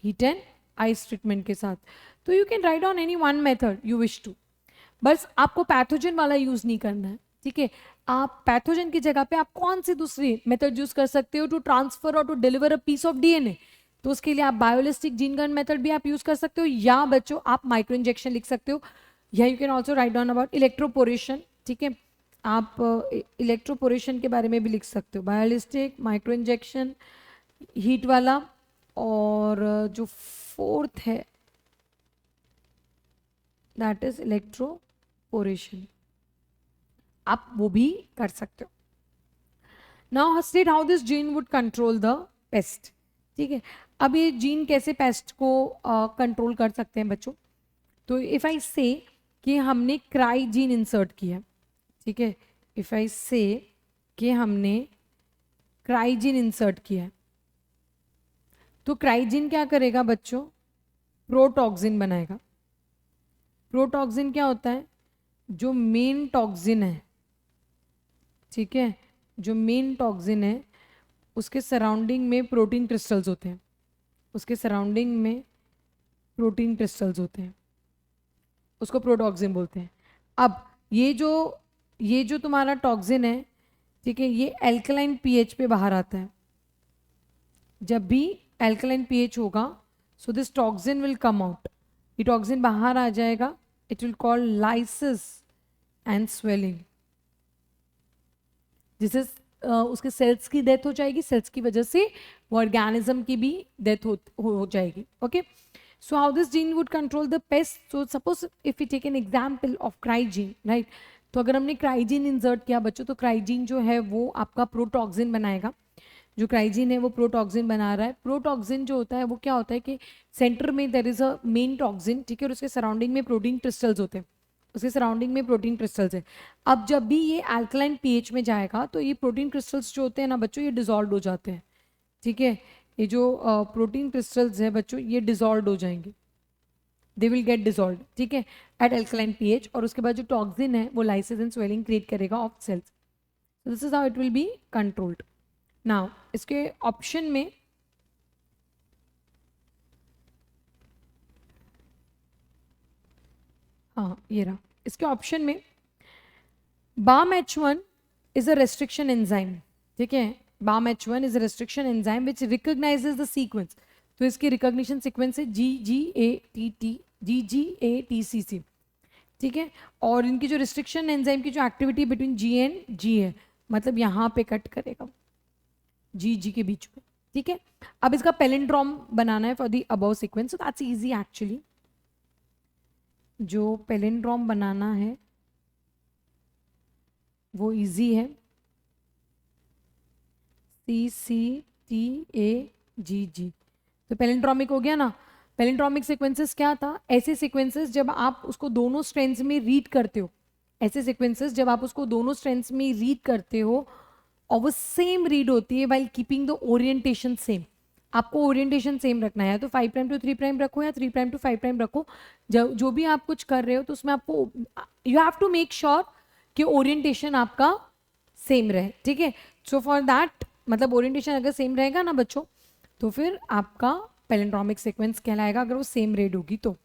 heat and ice treatment के साथ। तो you can write on any one method you wish to, बस आपको पैथोजन वाला यूज नहीं करना है। ठीक है, आप पैथोजन की जगह पे आप कौन सी दूसरी मेथड यूज कर सकते हो टू ट्रांसफर और to deliver a piece of DNA, तो उसके लिए आप बायोलिस्टिक जीन गन मेथड भी आप यूज कर सकते हो, या बच्चों आप माइक्रो इंजेक्शन लिख सकते हो, या you can also write down about electroporation. ठीक है, आप इलेक्ट्रोपोरेशन के बारे में भी लिख सकते हो, बायोलिस्टिक, माइक्रो इंजेक्शन, हीट वाला, और जो फोर्थ है दैट इज इलेक्ट्रोपोरेशन, आप वो भी कर सकते हो। Now state how this gene would control the paste. ठीक है, अब ये जीन कैसे पेस्ट को कंट्रोल कर सकते हैं बच्चों। तो इफ आई से कि हमने क्राई जीन इंसर्ट किया, ठीक है, इफ आई से कि हमने क्राई जीन इंसर्ट किया, तो क्राइजीन क्या करेगा बच्चों, प्रोटॉक्सिन बनाएगा। प्रोटॉक्सिन क्या होता है, जो मेन टॉक्सिन है, ठीक है, जो मेन टॉक्सिन है उसके सराउंडिंग में प्रोटीन क्रिस्टल्स होते हैं, उसके सराउंडिंग में प्रोटीन क्रिस्टल्स होते हैं, उसको प्रोटॉक्सिन बोलते हैं। अब ये जो तुम्हारा टॉक्सिन है, ठीक है, ये एल्कलाइन पीएच पे बाहर आता है। जब भी एल्कलाइन पीएच होगा, so this toxin will come out, ये टॉक्सिन बाहर आ जाएगा, it will call lysis and swelling, जिससे उसके सेल्स की डेथ हो जाएगी, सेल्स की वजह से वो ऑर्गेनिज्म की भी डेथ हो जाएगी। Okay, so how this gene would control the pest. So suppose if you take an example of cry gene, right, तो अगर हमने क्राइजीन इंसर्ट किया बच्चों, तो क्राइजीन जो है वो आपका प्रोटॉक्सिन बनाएगा। जो क्राइजीन है वो प्रोटॉक्सिन बना रहा है। प्रोटॉक्सिन जो होता है वो क्या होता है कि सेंटर में there is a main toxin, ठीक है, और उसके सराउंडिंग में प्रोटीन क्रिस्टल्स होते हैं, उसके सराउंडिंग में प्रोटीन क्रिस्टल्स है। अब जब भी ये अल्कलाइन पीएच में जाएगा तो ये प्रोटीन क्रिस्टल्स जो होते हैं ना बच्चों, ये डिसॉल्व हो जाते हैं। ठीक है, ये जो प्रोटीन क्रिस्टल्स है बच्चों, ये डिसॉल्व हो जाएंगे, दे विल गेट डिसॉल्व, ठीक है, एट अल्कलाइन पीएच। और उसके बाद जो टॉक्सिन है वो लाइसिस एंड स्वेलिंग क्रिएट करेगा of cells. So this is how it will be controlled. Now इसके ऑप्शन में हाँ ये रहा, इसके ऑप्शन में BAM-H1 is a restriction enzyme, ठीक है, BAM-H1 is a restriction enzyme which recognizes the sequence। तो इसकी रिकॉग्निशन सीक्वेंस है GGATTC, ठीक है, और इनकी जो रिस्ट्रिक्शन एंजाइम की जो activity between G and G है, मतलब यहाँ पे कट करेगा G के बीच में। ठीक है, अब इसका पैलिंड्रोम बनाना है for the above sequence, so that's easy actually. जो पैलिंड्रोम बनाना है वो इजी है, CC TAGG। तो पैलिंड्रोमिक हो गया ना। पैलिंड्रोमिक सीक्वेंसेस क्या था? ऐसे सीक्वेंसेस जब आप उसको दोनों स्ट्रेंड्स में रीड करते हो, ऐसे सीक्वेंसेस जब आप उसको दोनों स्ट्रेंड्स में रीड करते हो और वो सेम रीड होती है while keeping the orientation same. आपको ओरिएंटेशन सेम रखना है, तो 5 प्राइम टू 3 प्राइम रखो या 3 प्राइम टू 5 प्राइम रखो। जो भी आप कुछ कर रहे हो तो उसमें आपको you have to make sure कि ओरिएंटेशन आपका सेम रहे, ठीक है। सो फॉर दैट, मतलब ओरिएंटेशन अगर सेम रहेगा ना बच्चों, तो फिर आपका पैलिंड्रोमिक सीक्वेंस कहलाएगा, अगर वो सेम रीड होगी तो।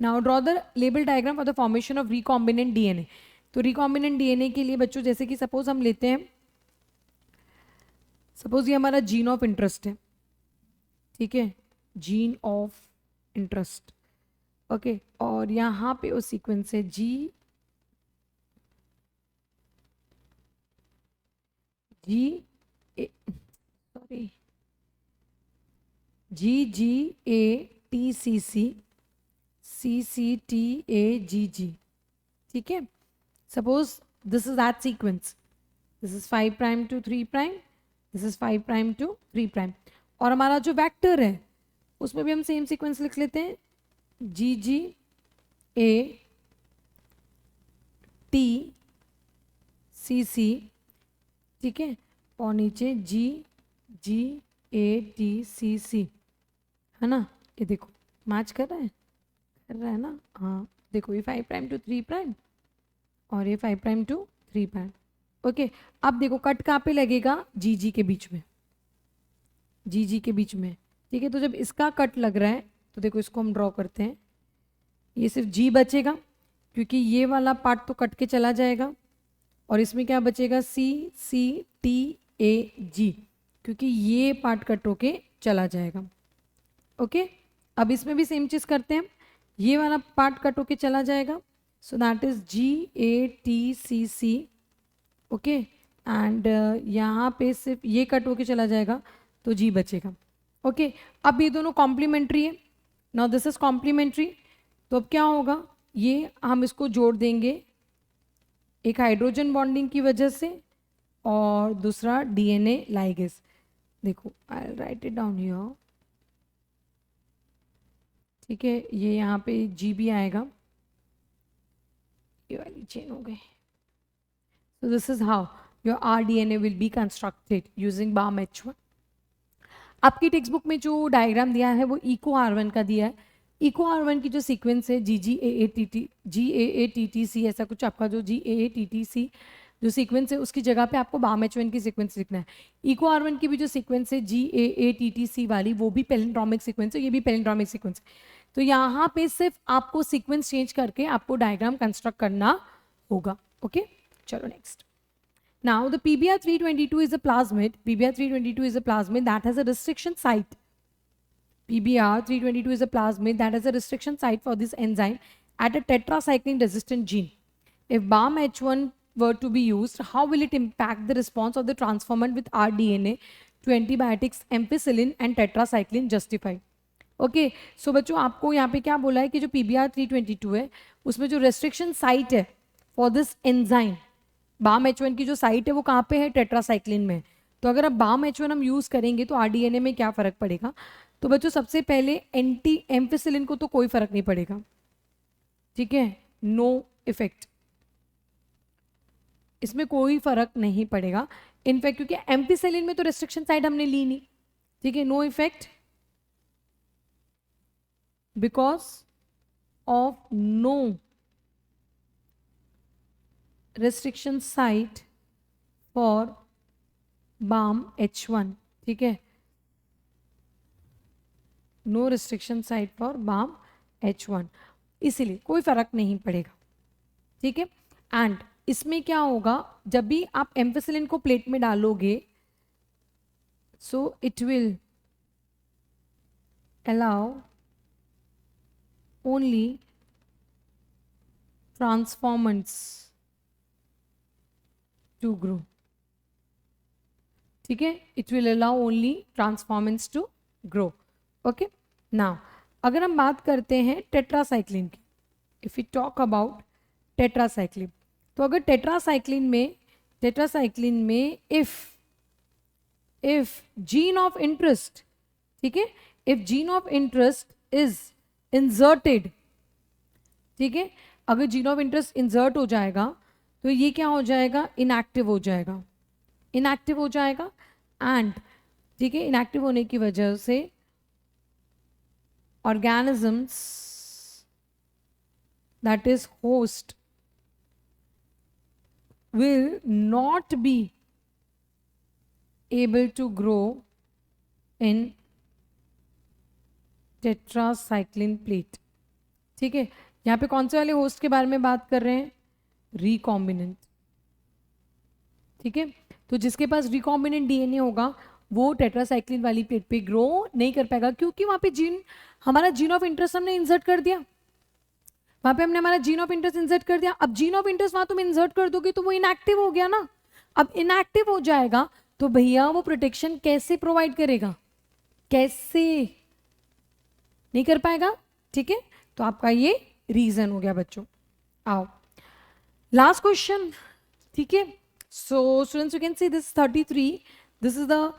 Now draw the label diagram for the formation of recombinant DNA. तो रिकॉम्बिनेंट डीएनए के लिए बच्चों, जैसे कि सपोज हम लेते हैं, सपोज ये हमारा जीन ऑफ इंटरेस्ट है, ठीक है, जीन ऑफ इंटरेस्ट, ओके। और यहाँ पे वो सीक्वेंस है GGATCC CCTAGG, ठीक है। Suppose this is that sequence, this is 5 prime to 3 prime, this is 5 prime to 3 prime. और हमारा जो वेक्टर है उसमें भी हम सेम सीक्वेंस लिख लेते हैं, GGATCC, ठीक है, और नीचे GGATCC, है ना। ये देखो मैच कर रहा है ना। हाँ देखो, ये 5 प्राइम टू 3 प्राइम और ये 5 प्राइम टू 3 प्राइम, ओके। अब देखो कट कहाँ पे लगेगा? GG के बीच में, GG के बीच में, ठीक है। तो जब इसका कट लग रहा है तो देखो इसको हम ड्रॉ करते हैं, ये सिर्फ G बचेगा क्योंकि ये वाला पार्ट तो कट के चला जाएगा, और इसमें क्या बचेगा? CCTAG, क्योंकि ये पार्ट कट होके चला जाएगा, ओके। अब इसमें भी सेम चीज़ करते हैं, ये वाला पार्ट कट होके चला जाएगा, so that is GATCC, okay. And यहाँ पे सिर्फ ये कट होके चला जाएगा तो G बचेगा, ओके। अब ये दोनों कॉम्प्लीमेंट्री है, नाउ दिस इज कॉम्प्लीमेंट्री, तो अब क्या होगा? ये हम इसको जोड़ देंगे एक हाइड्रोजन बॉन्डिंग की वजह से और दूसरा DNA लाइगेज। देखो आई राइट इट डाउन हियर, ठीक है। ये यहाँ पे G भी आएगा, ये वाली चेन हो गई। So this is how your rDNA will be constructed using BAM-H1. आपकी टेक्स्ट बुक में जो डायग्राम दिया है वो इको R1 का दिया है। इको R1 की जो सीक्वेंस है GAATTC, ऐसा कुछ आपका जो GAATTC जो सीक्वेंस है उसकी जगह पे आपको BAM-H1 की सीक्वेंस लिखना है। इको R1 की भी जो सीक्वेंस है GAATTC वाली, वो भी पैलिंड्रोमिक सीक्वेंस है, ये भी पैलिंड्रोमिक सीक्वेंस है। तो यहाँ पे सिर्फ आपको सीक्वेंस चेंज करके आपको डायग्राम कंस्ट्रक्ट करना होगा, ओके। चलो next. Now the PBr322 is a plasmid. PBr322 is a plasmid that has a restriction site. PBr322 is a plasmid that has a restriction site for this enzyme at a tetracycline resistant gene. If BAM-H1 were to be used, how will it impact the response of the transformant with rDNA to antibiotics ampicillin and tetracycline justify? Okay so बच्चों, आपको यहाँ पे क्या बोला है कि जो PBr322 है उसमें जो रेस्ट्रिक्शन साइट है फॉर दिस एंजाइम, BAM-H1 की जो साइट है वो कहाँ पे है? टेट्रासाइक्लिन में। तो अगर अब BAM-H1 हम यूज़ करेंगे तो rDNA में क्या फ़र्क पड़ेगा? तो बच्चों सबसे पहले एंटी एम्फिसिलिन को तो कोई फ़र्क नहीं पड़ेगा, ठीक है, नो इफेक्ट, इसमें कोई फ़र्क नहीं पड़ेगा। इनफैक्ट क्योंकि एम्फिसिलिन में तो रेस्ट्रिक्शन साइट हमने ली नहीं, ठीक है, no effect because of no restriction site for BAM-H1, ठीक है, no restriction site for BAM-H1, इसीलिए कोई फर्क नहीं पड़ेगा, ठीक है। एंड इसमें क्या होगा, जब भी आप एम्फिसिलिन को प्लेट में डालोगे, so it will allow only transformants to grow, ठीक है, it will allow only transformants to grow, okay। now अगर हम बात करते हैं टेट्रासाइक्लिन की, if we talk about tetracycline, तो अगर टेट्रासाइक्लिन में if if gene of interest, ठीक है, if gene of interest is inserted, ठीक है, अगर जीन ऑफ इंटरेस्ट इंसर्ट हो जाएगा तो ये क्या हो जाएगा, इनएक्टिव हो जाएगा, इनएक्टिव हो जाएगा। एंड ठीक है, इनएक्टिव होने की वजह से organisms that is host will not be able to grow in tetracycline plate, ठीक है। यहाँ पे कौन से वाले होस्ट के बारे में बात कर रहे हैं, रिकॉम्बिनेंट, ठीक है। तो जिसके पास रिकॉम्बिनेंट डीएनए होगा वो टेट्रासाइक्लिन वाली प्लेट पे ग्रो नहीं कर पाएगा, क्योंकि वहाँ पे जीन, हमारा जीन ऑफ इंटरेस्ट हमने इंसर्ट कर दिया, वहां पे हमने हमारा जीन ऑफ इंटरेस्ट इंसर्ट कर दिया। अब जीन ऑफ इंटरेस्ट वहां तुम इंसर्ट कर दोगे तो वो इनएक्टिव हो गया ना। अब इनएक्टिव हो जाएगा तो भैया वो प्रोटेक्शन कैसे प्रोवाइड करेगा, कैसे नहीं कर पाएगा, ठीक है। तो आपका ये रीजन हो गया बच्चों। आओ लास्ट क्वेश्चन, ठीक है। So students you can see this 33, this is the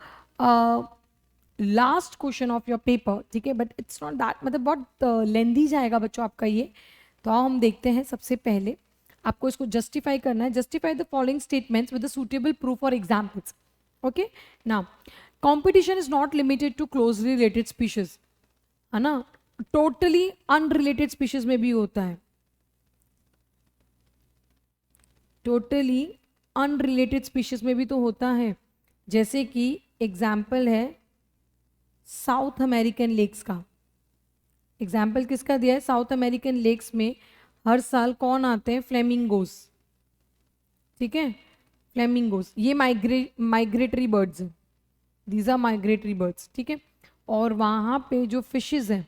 last question of your paper, ठीक है, बट इट्स नॉट दैट, मतलब बहुत लेंथी जाएगा बच्चों आपका ये। तो आओ हम देखते हैं। सबसे पहले आपको इसको जस्टिफाई करना है, justify the following statements with the suitable proof और examples, okay. Now competition is not limited to closely related species, है ना, टोटली अनरिलेटेड स्पीशीज में भी होता है, टोटली अनरिलेटेड स्पीशीज में भी तो होता है। जैसे कि एग्जाम्पल है साउथ अमेरिकन लेक्स का, एग्जाम्पल किसका दिया है, साउथ अमेरिकन लेक्स में हर साल कौन आते हैं, फ्लेमिंगोस, ठीक है, फ्लेमिंगोस, ये माइग्रेटरी बर्ड्स हैं, दीज आर माइग्रेटरी बर्ड्स, ठीक है। और वहाँ पे जो फिशेज हैं,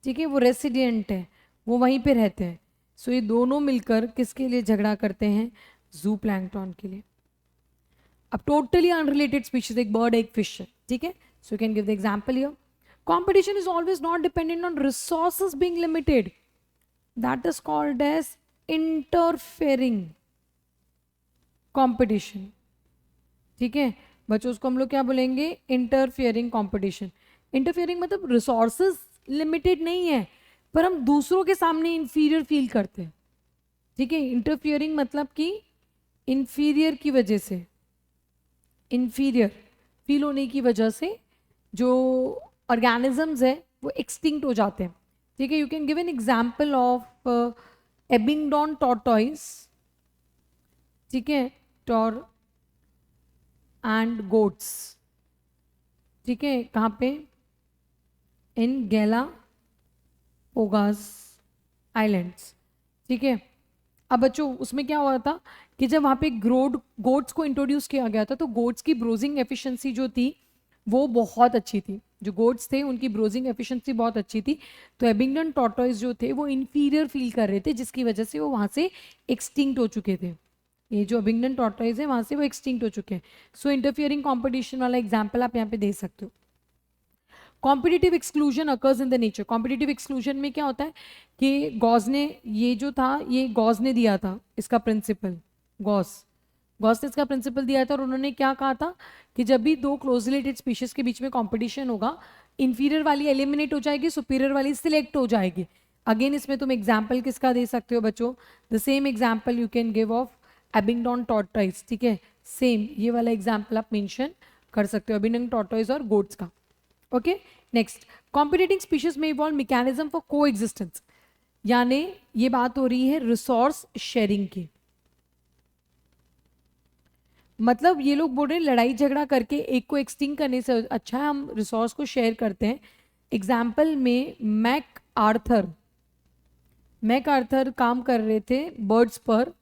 ठीक है, वो रेसिडेंट है, वो वहीं पे रहते हैं। सो ये दोनों मिलकर किसके लिए झगड़ा करते हैं, जू प्लैंक्टन के लिए। अब टोटली अनरिलेटेड स्पीशीज, एक बर्ड एक फिश है, ठीक है। So you can give the example here. Competition is always not dependent on resources being limited. That is called as interfering competition. ठीक है बच्चों, उसको हम लोग क्या बोलेंगे, इंटरफियरिंग कंपटीशन। इंटरफियरिंग मतलब रिसोर्सेज लिमिटेड नहीं है पर हम दूसरों के सामने इंफीरियर फील करते हैं, ठीक है। इंटरफियरिंग मतलब कि इंफीरियर की वजह से, इंफीरियर फील होने की वजह से जो ऑर्गेनिजम्स है वो एक्सटिंक्ट हो जाते हैं, ठीक है। You can give an example of Abingdon tortoise, ठीक है, टॉर एंड गोट्स, ठीक है, कहाँ पे, इन गैलापागोस आइलैंड्स, ठीक है। अब बच्चों उसमें क्या हुआ था कि जब वहाँ पे गोट्स को इंट्रोड्यूस किया गया था तो गोट्स की ब्रोजिंग एफिशिएंसी जो थी वो बहुत अच्छी थी, जो गोट्स थे उनकी ब्रोजिंग एफिशिएंसी बहुत अच्छी थी। तो एबिंगडन टॉर्टॉइस जो थे वो इंफीरियर फील कर रहे थे, जिसकी वजह से वो वहाँ से एक्सटिंक्ट हो चुके थे। ये जो एबिंगडन टॉर्टॉइस है वहाँ से वो एक्सटिंक्ट हो चुके हैं। सो इंटरफियरिंग कॉम्पिटिशन वाला एग्जाम्पल आप यहाँ पे दे सकते हो। Competitive exclusion occurs in the nature. Competitive exclusion में क्या होता है कि गॉस ने, ये जो था ये गॉस ने दिया था इसका प्रिंसिपल, गॉस ने इसका प्रिंसिपल दिया था और उन्होंने क्या कहा था कि जब भी दो क्लोज रिलेटेड स्पीशीज के बीच में कंपटीशन होगा, इंफीरियर वाली एलिमिनेट हो जाएगी, सुपीरियर वाली सिलेक्ट हो जाएगी। अगेन इसमें तुम एग्जाम्पल किसका दे सकते हो बच्चों, the same example you can give of Abingdon tortoise, ठीक है, सेम ये वाला एग्जाम्पल आप मेंशन कर सकते हो, एबिंगडॉन टॉर्टॉइस और गोट्स का, ओके। नेक्स्ट, कॉम्पिटिटिंग स्पीशीज में इवॉल्व मैकेनिज्म फॉर को एग्जिस्टेंस, यानी ये बात हो रही है रिसोर्स शेयरिंग की। मतलब ये लोग बोल रहे हैं लड़ाई झगड़ा करके एक को एक्सटिंक्ट करने से अच्छा है हम रिसोर्स को शेयर करते हैं। एग्जाम्पल में मैक आर्थर काम कर रहे थे बर्ड्स पर,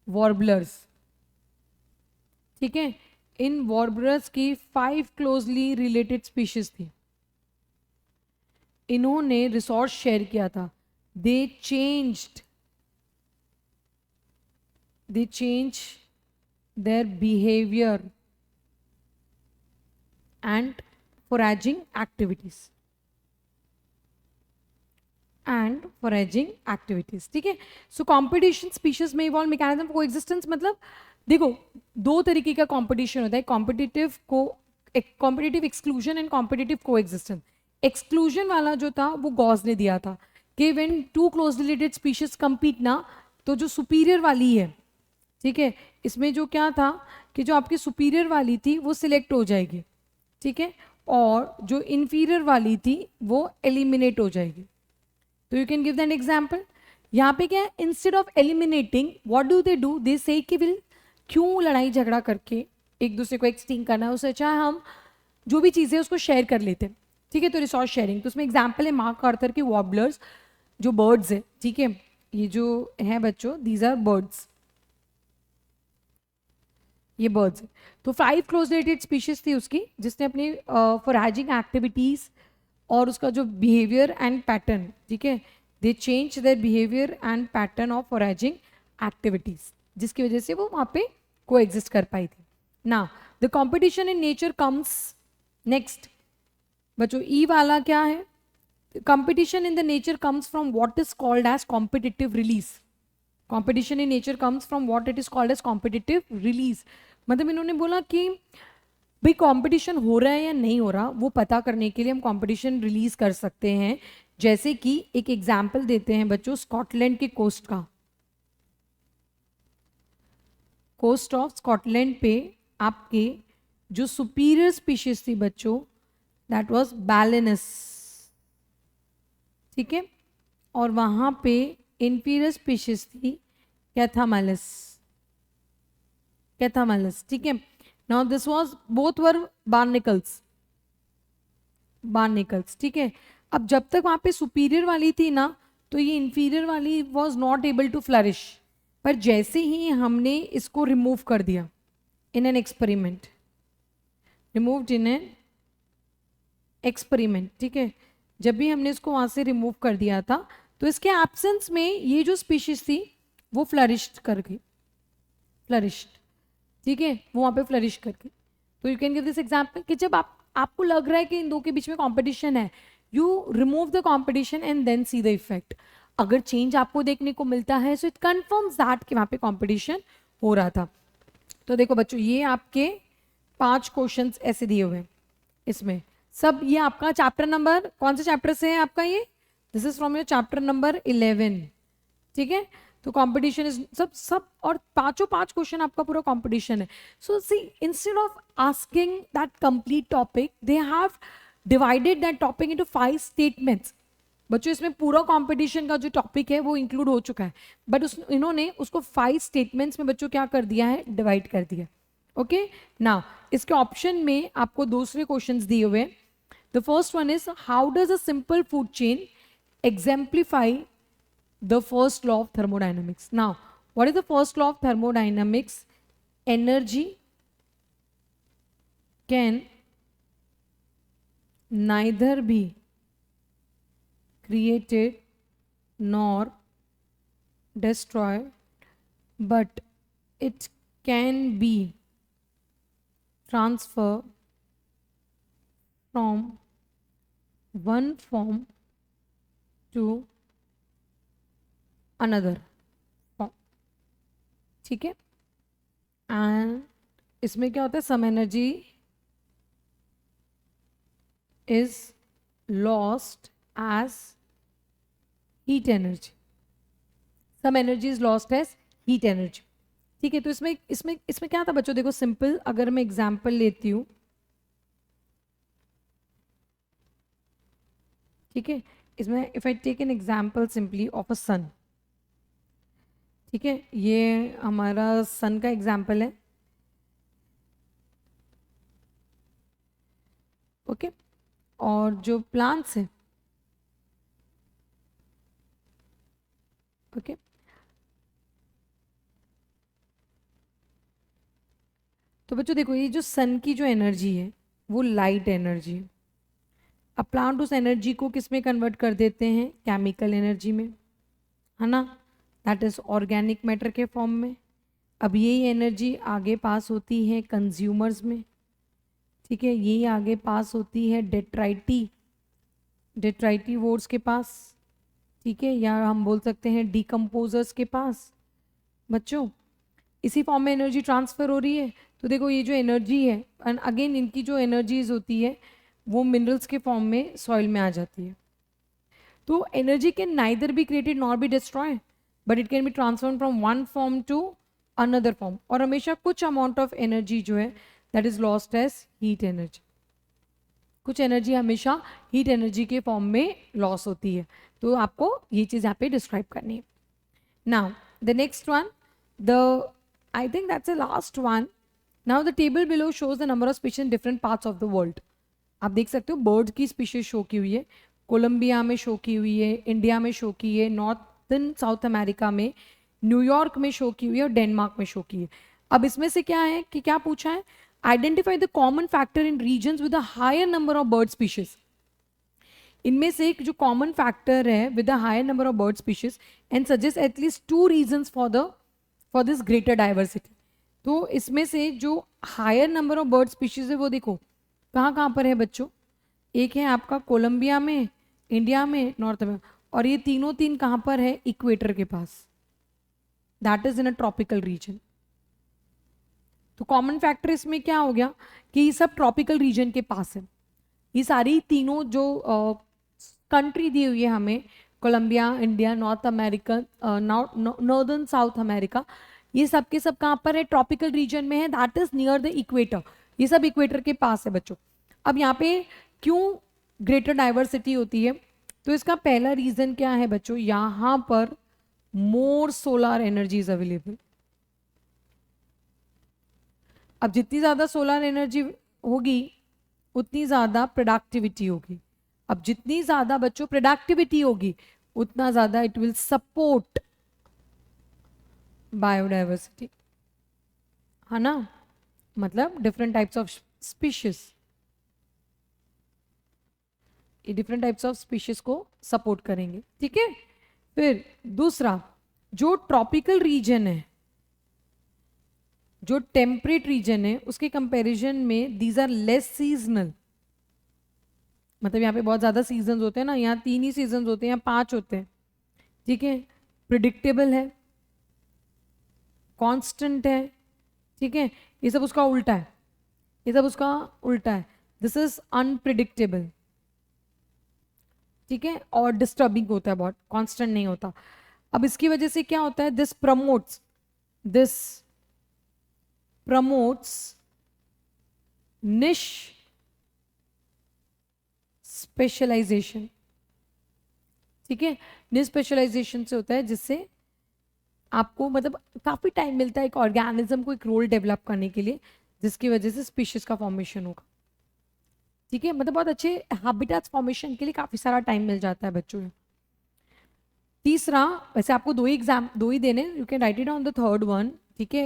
वॉर्बलर्स, ठीक है। इन वॉर्बलर्स की 5 क्लोजली रिलेटेड स्पीशीज थी, इन्होंने रिसोर्स शेयर किया था। They changed their behavior and foraging activities, ठीक है। सो कंपटीशन स्पीशीज में इवॉल्व मैकेनिज्म को एग्जिस्टेंस, मतलब देखो दो तरीके का कंपटीशन होता है, कॉम्पिटिटिव को competitive exclusion and competitive coexistence. Exclusion वाला जो था वो गॉस ने दिया था कि when two close related species compete ना, तो जो सुपीरियर वाली है, ठीक है, इसमें जो क्या था कि जो आपकी सुपीरियर वाली थी वो सिलेक्ट हो जाएगी, ठीक है, और जो इन्फीरियर वाली थी वो एलिमिनेट हो जाएगी। तो you can give than example. यहाँ पे क्या है, instead of eliminating what do they say कि विल, क्यों लड़ाई झगड़ा करके एक दूसरे को एक्सटिंग करना है, उससे अच्छा हम जो भी चीज़ें उसको शेयर कर लेते हैं, ठीक है। तो रिसोर्स शेयरिंग, तो उसमें एग्जाम्पल है मार्क आर्थर के वॉबलर्स, जो बर्ड्स है, ठीक है, ये जो है बच्चों, दीज आर बर्ड्स, ये बर्ड्स है। तो 5 क्लोज रिलेटेड स्पीशीज थी उसकी, जिसने अपनी फॉरेजिंग एक्टिविटीज और उसका जो बिहेवियर एंड पैटर्न, ठीक है, दे change their behaviour and pattern of foraging activities, जिसकी वजह से वो वहाँ पे को एग्जिस्ट कर पाई थी ना। The competition in nature comes next बच्चों, ई वाला क्या है, competition in the nature comes from what is called as competitive release. Competition in nature comes from what it is called as competitive release. मतलब इन्होंने बोला कि भाई कंपटीशन हो रहा है या नहीं हो रहा, वो पता करने के लिए हम कंपटीशन रिलीज कर सकते हैं। जैसे कि एक एग्जाम्पल देते हैं बच्चों, स्कॉटलैंड के कोस्ट का, कोस्ट ऑफ स्कॉटलैंड पे आपके जो सुपीरियर स्पीशीज थी बच्चों, दैट वाज बैलेनस, ठीक है, और वहां पे इंफीरियर स्पीशीज थी कैथामैलस, कैथामैलस, ठीक है। Now this was both were barnacles, barnacles, ठीक है। अब जब तक वहां पे सुपीरियर वाली थी ना, तो ये इंफीरियर वाली was not able to flourish, पर जैसे ही हमने इसको रिमूव कर दिया in an experiment, removed in an experiment, ठीक है, जब भी हमने इसको वहां से रिमूव कर दिया था, तो इसके एब्सेंस में ये जो स्पीशीज थी वो फ्लरिश्ड कर गई, फ्लरिश्ड, ठीक है, वो वहां पे फ्लरिश कर गई। तो you can give this example कि जब आपको लग रहा है कि इन दो के बीच में कंपटीशन है, you remove the competition and then see the effect. अगर चेंज आपको देखने को मिलता है, सो इट कंफर्म्स दैट कि वहां पे कंपटीशन हो रहा था। तो देखो बच्चों, ये आपके 5 क्वेश्चंस ऐसे दिए हुए हैं इसमें सब। ये आपका चैप्टर नंबर, कौन से चैप्टर से है आपका ये, this is from your chapter number 11, ठीक है। तो कंपटीशन इज सब और पांचों 5 क्वेश्चन आपका पूरा कंपटीशन है। So see, instead of asking that complete topic, they have divided that topic into 5 statements. बच्चों इसमें पूरा कंपटीशन का जो टॉपिक है वो इंक्लूड हो चुका है, बट इन्होंने उसको 5 स्टेटमेंट्स में बच्चों क्या कर दिया है, डिवाइड कर दिया। ओके ना, इसके ऑप्शन में आपको दूसरे क्वेश्चंस दिए हुए। The first one is, how does a simple food chain exemplify the first law of thermodynamics? Now, what is the first law of thermodynamics? Energy can neither be created nor destroyed, but it can be transferred from one form to another form, ठीक है। And इसमें क्या होता है, some energy is lost as heat energy, some energy is lost as heat energy, ठीक है। तो इसमें इसमें इसमें क्या था बच्चों, देखो सिंपल, अगर मैं एग्जाम्पल लेती हूँ, ठीक है, इसमें if I take an example simply of a sun, ठीक है, ये हमारा सन का एग्जाम्पल है, ओके, और जो प्लांट्स हैं, ओके, तो बच्चों देखो, ये जो सन की जो एनर्जी है वो लाइट एनर्जी है। अब प्लांट उस एनर्जी को किस में कन्वर्ट कर देते हैं, केमिकल एनर्जी में, है ना, दैट इज ऑर्गेनिक मैटर के फॉर्म में। अब यही एनर्जी आगे पास होती है कंज्यूमर्स में, ठीक है, यही आगे पास होती है डेट्राइटी वोर्स के पास, ठीक है, या हम बोल सकते हैं डिकम्पोजर्स के पास बच्चों। इसी फॉर्म में एनर्जी ट्रांसफर हो रही है। तो देखो ये जो एनर्जी है, एंड अगेन इनकी जो एनर्जीज होती है वो मिनरल्स के फॉर्म में सॉइल में आ जाती है। तो energy can neither be created nor be destroy, but it can be transform from one form to another form. और हमेशा कुछ अमाउंट ऑफ एनर्जी जो है that is lost as heat energy. कुछ एनर्जी हमेशा हीट एनर्जी के form में loss होती है। तो आपको ये चीज़ यहाँ पे डिस्क्राइब करनी है। Now the next one, the I think that's the last one. Now the table below shows the number of species in different parts of the world. आप देख सकते हो बर्ड की स्पीशीज शो की हुई है, कोलंबिया में शो की हुई है, इंडिया में शो की है, नॉर्थन साउथ अमेरिका में, न्यूयॉर्क में शो की हुई है और डेनमार्क में शो की है। अब इसमें से क्या है कि क्या पूछा है, identify the common factor in regions with a higher number of bird species. इनमें से एक जो कॉमन फैक्टर है with a higher number of bird species and suggest at least 2 reasons for this greater diversity. तो इसमें से जो higher number of bird species है वो देखो कहाँ कहाँ पर है बच्चों। एक है आपका कोलंबिया में, इंडिया में, नॉर्थ में, और ये तीनों तीन कहाँ पर है, इक्वेटर के पास, that is in a tropical region. तो कॉमन फैक्टर इसमें क्या हो गया कि ये सब ट्रॉपिकल रीजन के पास है। ये सारी तीनों जो कंट्री दी हुई है हमें, Colombia, India, North America, northern South America, ये सब के सब कहाँ पर है, ट्रॉपिकल रीजन में है, that is near the equator. ये सब इक्वेटर के पास है बच्चों। अब यहाँ पे क्यों ग्रेटर डाइवर्सिटी होती है, तो इसका पहला रीजन क्या है बच्चों, यहाँ पर मोर सोलर एनर्जी इज अवेलेबल। अब जितनी ज्यादा सोलर एनर्जी होगी उतनी ज्यादा प्रोडक्टिविटी होगी। अब जितनी ज्यादा बच्चों प्रोडक्टिविटी होगी उतना ज्यादा इट विल सपोर्ट बायोडाइवर्सिटी, है ना, मतलब डिफरेंट टाइप्स ऑफ स्पीशीज, ये डिफरेंट टाइप्स ऑफ स्पीशीज को सपोर्ट करेंगे। ठीक है। फिर दूसरा, जो ट्रॉपिकल रीजन है, जो टेम्परेट रीजन है, उसके कंपैरिजन में दीज आर लेस सीजनल। मतलब यहाँ पे बहुत ज़्यादा सीजन होते हैं ना, यहाँ 3 ही सीजन होते हैं, यहाँ 5 होते हैं। ठीक है। प्रिडिक्टेबल है, कांस्टेंट है। ठीक है। ये सब उसका उल्टा है, ये सब उसका उल्टा है। This is unpredictable. ठीक है। और डिस्टर्बिंग होता है बहुत, कांस्टेंट नहीं होता। अब इसकी वजह से क्या होता है, दिस प्रमोट्स निश स्पेशलाइजेशन। ठीक है। निश स्पेशलाइजेशन से होता है जिससे आपको मतलब काफी टाइम मिलता है एक ऑर्गेनिज्म को एक रोल डेवलप करने के लिए, जिसकी वजह से स्पीशीज का फॉर्मेशन होगा। ठीक है। मतलब बहुत अच्छे हैबिटेट्स फॉर्मेशन के लिए काफी सारा टाइम मिल जाता है बच्चों। तीसरा, वैसे आपको दो ही देने, you can right it on the third one. ठीक है।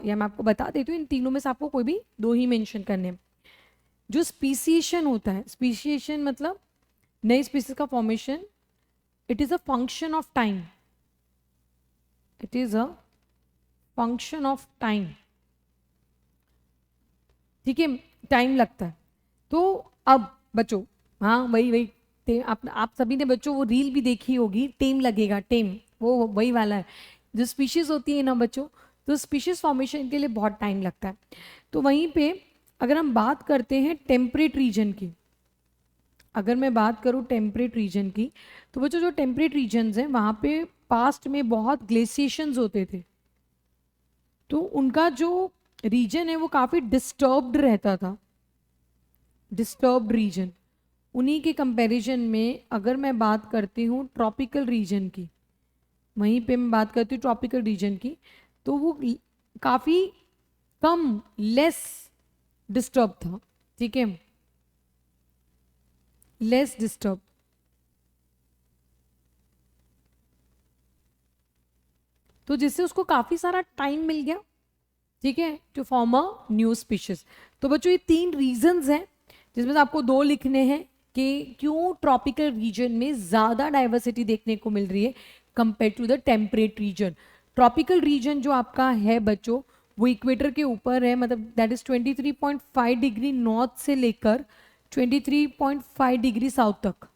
या मैं आपको बता देती हूँ, इन तीनों में से आपको कोई भी 2 ही मेंशन करने। जो स्पीसीएशन होता है, स्पीसीएशन मतलब नई स्पीसीज का formation, it is a function of time, it is a function of time. ठीक है। टाइम लगता है। तो अब बच्चों, हाँ वही आप सभी ने बच्चों वो रील भी देखी होगी, टेम लगेगा, टेम वो वही वाला है। जो स्पीशीज होती है ना बच्चों, तो स्पीशीज फॉर्मेशन के लिए बहुत टाइम लगता है। तो वहीं पे अगर हम बात करते हैं टेम्परेट रीजन की, अगर मैं बात करूँ टेम्परेट रीजन की, तो बच्चों जो टेम्परेट रीजन्स हैं वहाँ पे पास्ट में बहुत ग्लेशिएशंस होते थे, तो उनका जो रीजन है वो काफ़ी डिस्टर्ब्ड रहता था, डिस्टर्ब्ड रीजन। उन्हीं के कंपैरिजन में अगर मैं बात करती हूँ ट्रॉपिकल रीजन की, वहीं पे मैं बात करती हूँ ट्रॉपिकल रीजन की, तो वो काफ़ी कम, लेस डिस्टर्ब था। ठीक है, लेस डिस्टर्ब। तो जिससे उसको काफ़ी सारा टाइम मिल गया, ठीक है, to form a new species. तो बच्चों ये 3 रीजंस हैं जिसमें से आपको 2 लिखने हैं कि क्यों ट्रॉपिकल रीजन में ज़्यादा डाइवर्सिटी देखने को मिल रही है compare to the temperate region. Tropical region जो आपका है बच्चों वो इक्वेटर के ऊपर है, मतलब दैट इज 23.5 डिग्री नॉर्थ से लेकर 23.5 डिग्री साउथ तक।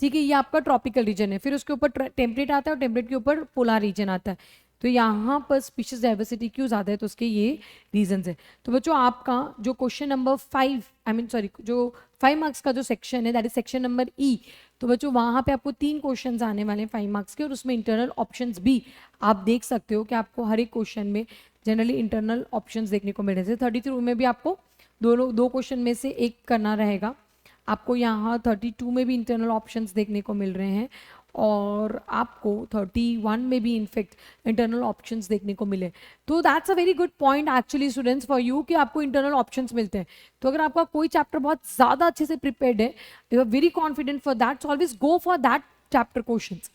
ठीक है, ये आपका ट्रॉपिकल रीजन है। फिर उसके ऊपर टेम्परेट आता है और टेम्परेट के ऊपर पोलर रीजन आता है। तो यहाँ पर स्पीशीज डाइवर्सिटी क्यों ज़्यादा है, तो उसके ये रीजंस है। तो बच्चों आपका जो क्वेश्चन नंबर 5 जो 5 मार्क्स का जो सेक्शन है दैट इज सेक्शन नंबर ई, तो बच्चों वहाँ पे आपको 3 क्वेश्चंस आने वाले हैं 5 मार्क्स के, और उसमें इंटरनल ऑप्शंस भी आप देख सकते हो कि आपको हर एक क्वेश्चन में जनरली इंटरनल ऑप्शंस देखने को मिल रहे हैं। 33 में भी आपको दो क्वेश्चन में से एक करना रहेगा। आपको यहाँ 32 में भी इंटरनल ऑप्शंस देखने को मिल रहे हैं, और आपको 31 में भी इनफेक्ट इंटरनल ऑप्शंस देखने को मिले। तो that's a very good point actually students for you कि आपको इंटरनल ऑप्शंस मिलते हैं। तो अगर आपका कोई चैप्टर बहुत ज़्यादा अच्छे से प्रिपेयर्ड है, you are very confident for that, so always go for that chapter questions.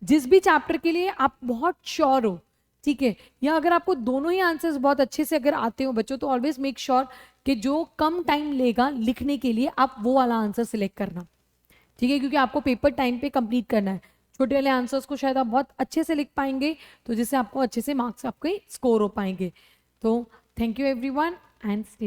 जिस भी चैप्टर के लिए आप बहुत श्योर हो, ठीक है, या अगर आपको दोनों ही आंसर्स बहुत अच्छे से अगर आते हो बच्चों, तो ऑलवेज मेक श्योर कि जो कम टाइम लेगा लिखने के लिए आप वो वाला आंसर सिलेक्ट करना, ठीक है, क्योंकि आपको पेपर टाइम पे कंप्लीट करना है। छोटे वाले आंसर्स को शायद आप बहुत अच्छे से लिख पाएंगे, तो जिससे आपको अच्छे से मार्क्स आपके स्कोर हो पाएंगे। तो थैंक यू एवरीवन एंड